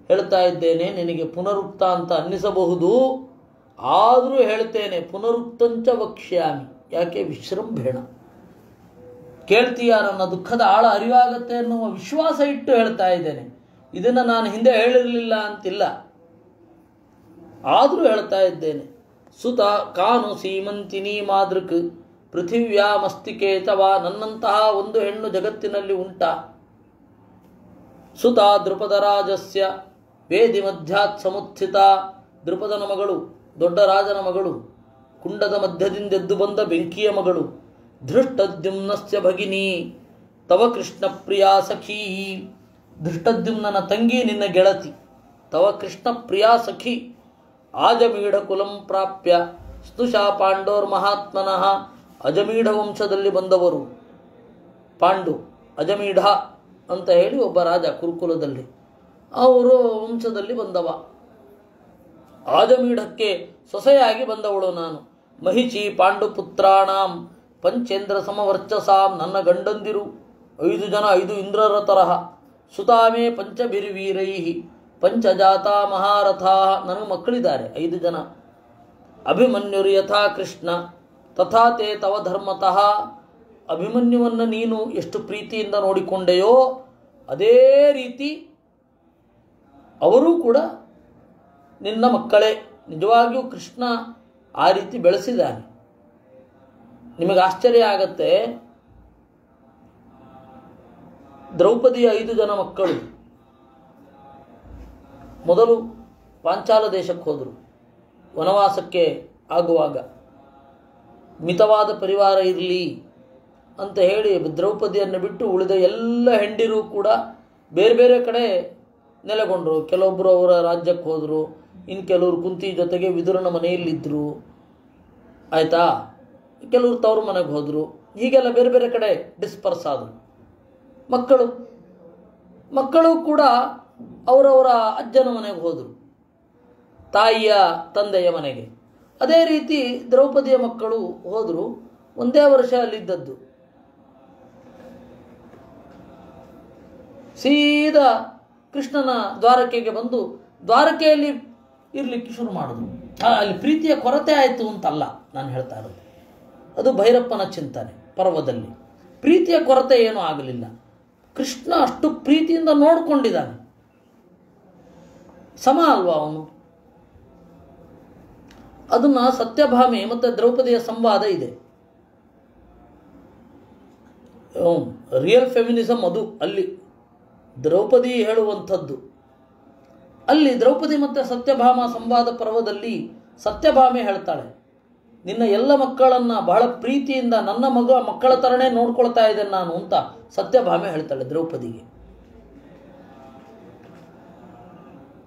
ಹೇಳ್ತಾ ಇದ್ದೇನೆ. ನಿನಗೆ ಪುನರುಕ್ತ ಅಂತ ಅನ್ನಿಸಬಹುದು, ಆದರೂ ಹೇಳ್ತೇನೆ ಪುನರುಕ್ತಂಚ ವಕ್ಷ್ಯಾಮಿ. ಯಾಕೆ? ವಿಶ್ರಂಭೇಣ. ಕೇಳ್ತೀಯ, ನನ್ನ ದುಃಖದ ಆಳ ಅರಿವಾಗತ್ತೆ ಅನ್ನುವ ವಿಶ್ವಾಸ ಇಟ್ಟು ಹೇಳ್ತಾ ಇದ್ದೇನೆ. ಇದನ್ನು ನಾನು ಹಿಂದೆ ಹೇಳಿರಲಿಲ್ಲ ಅಂತಿಲ್ಲ, ಆದರೂ ಹೇಳ್ತಾ ಇದ್ದೇನೆ. ಸುತ ಕಾನು ಸೀಮಂತಿನಿ ಮಾದೃಕ್ ಪೃಥಿವ್ಯಾಮಸ್ತಿಕೇತವ. ನನ್ನಂತಹ ಒಂದು ಹೆಣ್ಣು ಜಗತ್ತಿನಲ್ಲಿ ಉಂಟಾ? ಸುತ ದೃಪದ ರಾಜಸ್ಯ ವೇದಿ ಮಧ್ಯಾತ್ ಸಮುತ್ಥಿತ. ದೃಪದನ ಮಗಳು, ದೊಡ್ಡ ರಾಜನ ಮಗಳು, ಕುಂಡದ ಮಧ್ಯದಿಂದೆದ್ದು ಬಂದ ಬೆಂಕಿಯ ಮಗಳು. ಧೃಷ್ಟದ್ಯುಮ್ನಸ್ಯ ಭಗಿನಿ ತವ ಕೃಷ್ಣ ಪ್ರಿಯಾ ಸಖೀ. ಧೃಷ್ಟದ್ಯುಮ್ನನ ತಂಗಿ ನಿನ್ನ ಗೆಳತಿ. ತವ ಕೃಷ್ಣ ಪ್ರಿಯಾ ಸಖಿ. ಆಜಮೀಢ ಕುಲಂ ಪ್ರಾಪ್ಯ ಸ್ತುಷಾ ಪಾಂಡೋರ್ ಮಹಾತ್ಮನಃ. ಅಜಮೀಢ ವಂಶದಲ್ಲಿ ಬಂದವರು ಪಾಂಡು. ಅಜಮೀಢ ಅಂತ ಹೇಳಿ ಒಬ್ಬ ರಾಜ ಕುರುಕುಲದಲ್ಲಿ, ಅವರು ವಂಶದಲ್ಲಿ ಬಂದವ. ಆಜಮೀಢಕ್ಕೆ ಸೊಸೆಯಾಗಿ ಬಂದವಳು ನಾನು. ಮಹಿಷಿ ಪಾಂಡುಪುತ್ರಾಣಾಂ ಪಂಚೇಂದ್ರ ಸಮವರ್ಚಸಾಂ. ನನ್ನ ಗಂಡಂದಿರು 5 ಜನ 5 ಇಂದ್ರರ ತರಹ. ಸುತಾಮೇ ಪಂಚಭಿರ್ವೀರೈ ಪಂಚಜಾತ ಮಹಾರಥಾ. ನನಗೆ ಮಕ್ಕಳಿದ್ದಾರೆ 5 ಜನ. ಅಭಿಮನ್ಯುರು ಯಥಾ ಕೃಷ್ಣ ತಥಾ ತೇ ತವ ಧರ್ಮತಃ. ಅಭಿಮನ್ಯುವನ್ನು ನೀನು ಎಷ್ಟು ಪ್ರೀತಿಯಿಂದ ನೋಡಿಕೊಂಡೆಯೋ ಅದೇ ರೀತಿ ಅವರೂ ಕೂಡ ನಿನ್ನ ಮಕ್ಕಳೇ. ನಿಜವಾಗಿಯೂ ಕೃಷ್ಣ ಆ ರೀತಿ ಬೆಳೆಸಿದ್ದಾನೆ. ನಿಮಗೆ ಆಶ್ಚರ್ಯ ಆಗತ್ತೆ, ದ್ರೌಪದಿಯ 5 ಜನ ಮಕ್ಕಳು ಮೊದಲು ಪಾಂಚಾಲ ದೇಶಕ್ಕೆ ಹೋದರು. ವನವಾಸಕ್ಕೆ ಆಗುವಾಗ ಮಿತವಾದ ಪರಿವಾರ ಇರಲಿ ಅಂತ ಹೇಳಿ ದ್ರೌಪದಿಯನ್ನು ಬಿಟ್ಟು ಉಳಿದ ಎಲ್ಲ ಹೆಂಡಿರು ಕೂಡ ಬೇರೆ ಬೇರೆ ಕಡೆ ನೆಲೆಗೊಂಡರು. ಕೆಲವೊಬ್ಬರು ಅವರ ರಾಜ್ಯಕ್ಕೆ ಹೋದರು, ಇನ್ನು ಕೆಲವರು ಕುಂತಿ ಜೊತೆಗೆ ವಿದುರನ ಮನೆಯಲ್ಲಿದ್ದರು. ಆಯಿತಾ, ಕೆಲವರು ತವರು ಮನೆಗೆ ಹೋದರು. ಹೀಗೆಲ್ಲ ಬೇರೆ ಬೇರೆ ಕಡೆ ಡಿಸ್ಪರ್ಸ್ ಆದರು. ಮಕ್ಕಳು ಕೂಡ ಅವರವರ ಅಜ್ಜನ ಮನೆಗೆ ಹೋದರು, ತಾಯಿಯ ತಂದೆಯ ಮನೆಗೆ. ಅದೇ ರೀತಿ ದ್ರೌಪದಿಯ ಮಕ್ಕಳು ಹೋದರು. ಒಂದೇ ವರ್ಷ ಅಲ್ಲಿದ್ದದ್ದು. ಸೀದಾ ಕೃಷ್ಣನ ದ್ವಾರಕೆಗೆ ಬಂದು ದ್ವಾರಕೆಯಲ್ಲಿ ಇರಲಿಕ್ಕೆ ಶುರು ಮಾಡಿದ್ರು. ಅಲ್ಲಿ ಪ್ರೀತಿಯ ಕೊರತೆ ಆಯಿತು ಅಂತಲ್ಲ ನಾನು ಹೇಳ್ತಾ ಇರೋದು, ಅದು ಭೈರಪ್ಪನ ಚಿಂತನೆ. ಪರ್ವದಲ್ಲಿ ಪ್ರೀತಿಯ ಕೊರತೆ ಏನೂ ಆಗಲಿಲ್ಲ. ಕೃಷ್ಣ ಅಷ್ಟು ಪ್ರೀತಿಯಿಂದ ನೋಡಿಕೊಂಡಿದ್ದಾನೆ. ಸಮ ಅಲ್ವಾ ಅವನು? ಅದನ್ನ ಸತ್ಯಭಾಮೆ ಮತ್ತು ದ್ರೌಪದಿಯ ಸಂವಾದ ಇದೆ. ರಿಯಲ್ ಫೆಮಿನಿಸಮ್ ಅದು. ಅಲ್ಲಿ ದ್ರೌಪದಿ ಹೇಳುವಂಥದ್ದು. ಅಲ್ಲಿ ದ್ರೌಪದಿ ಮತ್ತು ಸತ್ಯಭಾಮ ಸಂವಾದ ಪರ್ವದಲ್ಲಿ ಸತ್ಯಭಾಮೆ ಹೇಳ್ತಾಳೆ, ನಿನ್ನ ಎಲ್ಲ ಮಕ್ಕಳನ್ನು ಬಹಳ ಪ್ರೀತಿಯಿಂದ ನನ್ನ ಮಕ್ಕಳ ಥರನೇ ನೋಡ್ಕೊಳ್ತಾ ಇದ್ದೇನೆ ನಾನು ಅಂತ ಸತ್ಯಭಾಮೆ ಹೇಳ್ತಾಳೆ ದ್ರೌಪದಿಗೆ.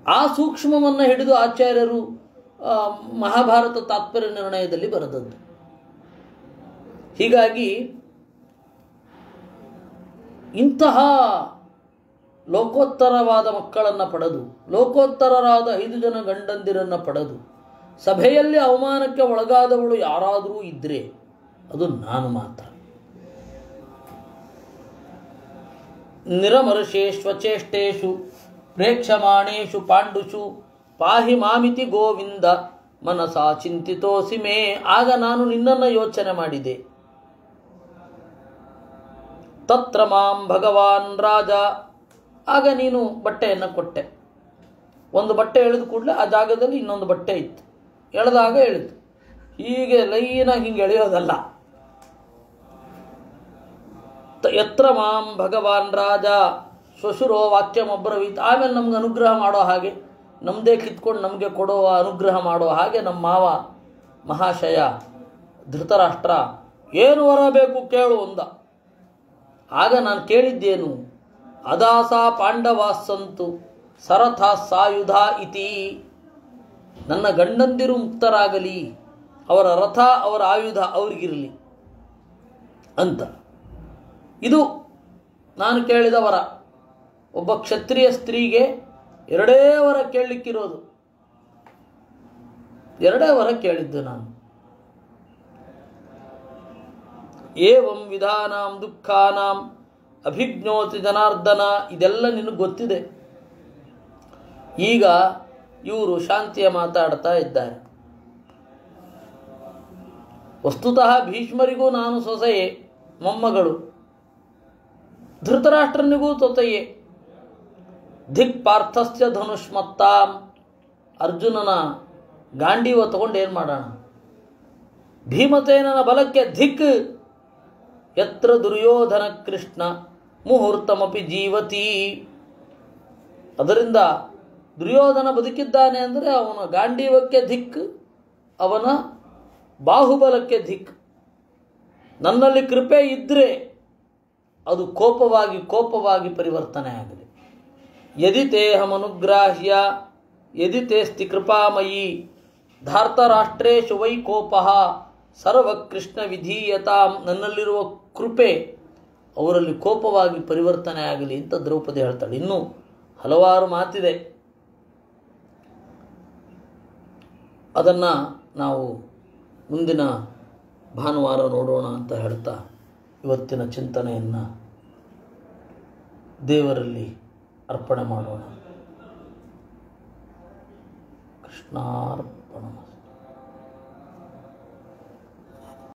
ಆ ಸೂಕ್ಷ್ಮವನ್ನು ಹಿಡಿದು ಆಚಾರ್ಯರು ಮಹಾಭಾರತ ತಾತ್ಪರ್ಯ ನಿರ್ಣಯದಲ್ಲಿ ಬರೆದದ್ದು. ಹೀಗಾಗಿ ಇಂತಹ ಲೋಕೋತ್ತರವಾದ ಮಕ್ಕಳನ್ನು ಪಡೆದು, ಲೋಕೋತ್ತರರಾದ 5 ಜನ ಗಂಡಂದಿರನ್ನು ಪಡೆದು, ಸಭೆಯಲ್ಲಿ ಅವಮಾನಕ್ಕೆ ಒಳಗಾದವಳು ಯಾರಾದರೂ ಇದ್ದರೆ ಅದು ನಾನು ಮಾತ್ರ. ನಿರಮರ್ಷೇಷ್ವಚೇಷ್ಟೇಷು ಪ್ರೇಕ್ಷಮಾಣೇಷು ಪಾಂಡುಷು ಪಾಹಿ ಮಾಮಿತಿ ಗೋವಿಂದ ಮನಸಾ ಚಿಂತಿತೋಸಿ ಮೇ. ಆಗ ನಾನು ನಿನ್ನನ್ನು ಯೋಚನೆ ಮಾಡಿದೆ. ತತ್ರ ಮಾಂ ಭಗವಾನ್ ರಾಜ. ಆಗ ನೀನು ಬಟ್ಟೆಯನ್ನು ಕೊಟ್ಟೆ. ಒಂದು ಬಟ್ಟೆ ಎಳೆದ ಕೂಡಲೇ ಆ ಜಾಗದಲ್ಲಿ ಇನ್ನೊಂದು ಬಟ್ಟೆ ಇತ್ತು. ಎಳೆದಾಗ ಎಳೆದು ಹೀಗೆ ಲೈನಾಗಿ ಹಿಂಗೆ ಎಳೆಯೋದಲ್ಲ. ಯತ್ರ ಮಾಂ ಭಗವಾನ್ ರಾಜ ಶ್ವಶುರೋ ವಾಕ್ಯಮೊಬ್ಬರವೀತ್. ಆಮೇಲೆ ನಮ್ಗೆ ಅನುಗ್ರಹ ಮಾಡೋ ಹಾಗೆ, ನಮ್ಮದೇ ಕಿತ್ಕೊಂಡು ನಮಗೆ ಕೊಡೋ ಅನುಗ್ರಹ ಮಾಡೋ ಹಾಗೆ ನಮ್ಮ ಮಾವ ಮಹಾಶಯ ಧೃತರಾಷ್ಟ್ರ ಏನು ವರ ಬೇಕು ಕೇಳು ಅಂದ. ಆಗ ನಾನು ಕೇಳಿದ್ದೇನು, ಅದಾಸ ಪಾಂಡವಾಸಂತು ಸರಥ ಸಾಯುಧ ಇತಿ. ನನ್ನ ಗಂಡಂದಿರು ಮುಕ್ತರಾಗಲಿ, ಅವರ ರಥ ಅವರ ಆಯುಧ ಅವ್ರಿಗಿರಲಿ ಅಂತ. ಇದು ನಾನು ಕೇಳಿದ ವರ. ಒಬ್ಬ ಕ್ಷತ್ರಿಯ ಸ್ತ್ರೀಗೆ 2 ವರ ಕೇಳಲಿಕ್ಕಿರೋದು. 2 ವರ ಕೇಳಿದ್ದು ನಾನು. ಏವಂ ವಿಧಾನಾಂ ದುಃಖಾನಾಂ ಅಭಿಜ್ಞೋತಿ ಜನಾರ್ದನ. ಇದೆಲ್ಲ ನಿನಗೆ ಗೊತ್ತಿದೆ. ಈಗ ಇವರು ಶಾಂತಿಯ ಮಾತಾಡ್ತಾ ಇದ್ದಾರೆ. ವಸ್ತುತಃ ಭೀಷ್ಮರಿಗೂ ನಾನು ಸೊಸೆಯೇ, ಮೊಮ್ಮಗಳು. ಧೃತರಾಷ್ಟ್ರನಿಗೂ ತೊತೆಯೇ. ಧಿಕ್ ಪಾರ್ಥಸ್ಯ ಧನುಷ್ಮತ್ತಾಂ. ಅರ್ಜುನನ ಗಾಂಡೀವ ತಗೊಂಡು ಏನು ಮಾಡೋಣ? ಭೀಮಸೇನನ ಬಲಕ್ಕೆ ಧಿಕ್. ಯತ್ರ ದುರ್ಯೋಧನ ಕೃಷ್ಣ ಮುಹೂರ್ತಮಪಿ ಜೀವತಿ. ಅದರಿಂದ ದುರ್ಯೋಧನ ಬದುಕಿದ್ದಾನೆ ಅಂದರೆ ಅವನ ಗಾಂಡೀವಕ್ಕೆ ಧಿಕ್, ಅವನ ಬಾಹುಬಲಕ್ಕೆ ಧಿಕ್. ನನ್ನಲ್ಲಿ ಕೃಪೆ ಇದ್ದರೆ ಅದು ಕೋಪವಾಗಿ ಪರಿವರ್ತನೆ ಆಗಲಿ. ಯದಿ ತೇಹಮನುಗ್ರಾಹ್ಯ ಯದಿ ತೇಸ್ತಿ ಕೃಪಾಮಯಿ ಧಾರ್ತರಾಷ್ಟ್ರೇಶು ವೈ ಕೋಪಃ ಸರ್ವಕೃಷ್ಣ ವಿಧೀಯತಾಂ. ನನ್ನಲ್ಲಿರುವ ಕೃಪೆ ಅವರಲ್ಲಿ ಕೋಪವಾಗಿ ಪರಿವರ್ತನೆ ಆಗಲಿ ಅಂತ ದ್ರೌಪದಿ ಹೇಳ್ತಾಳೆ. ಇನ್ನೂ ಹಲವಾರು ಮಾತಿದೆ, ಅದನ್ನು ನಾವು ಮುಂದಿನ ಭಾನುವಾರ ನೋಡೋಣ ಅಂತ ಹೇಳ್ತಾ ಇವತ್ತಿನ ಚಿಂತನೆಯನ್ನು ದೇವರಲ್ಲಿ ಅರ್ಪಣೆ ಮಾಡೋಣ. ಕೃಷ್ಣಾರ್ಪಣ.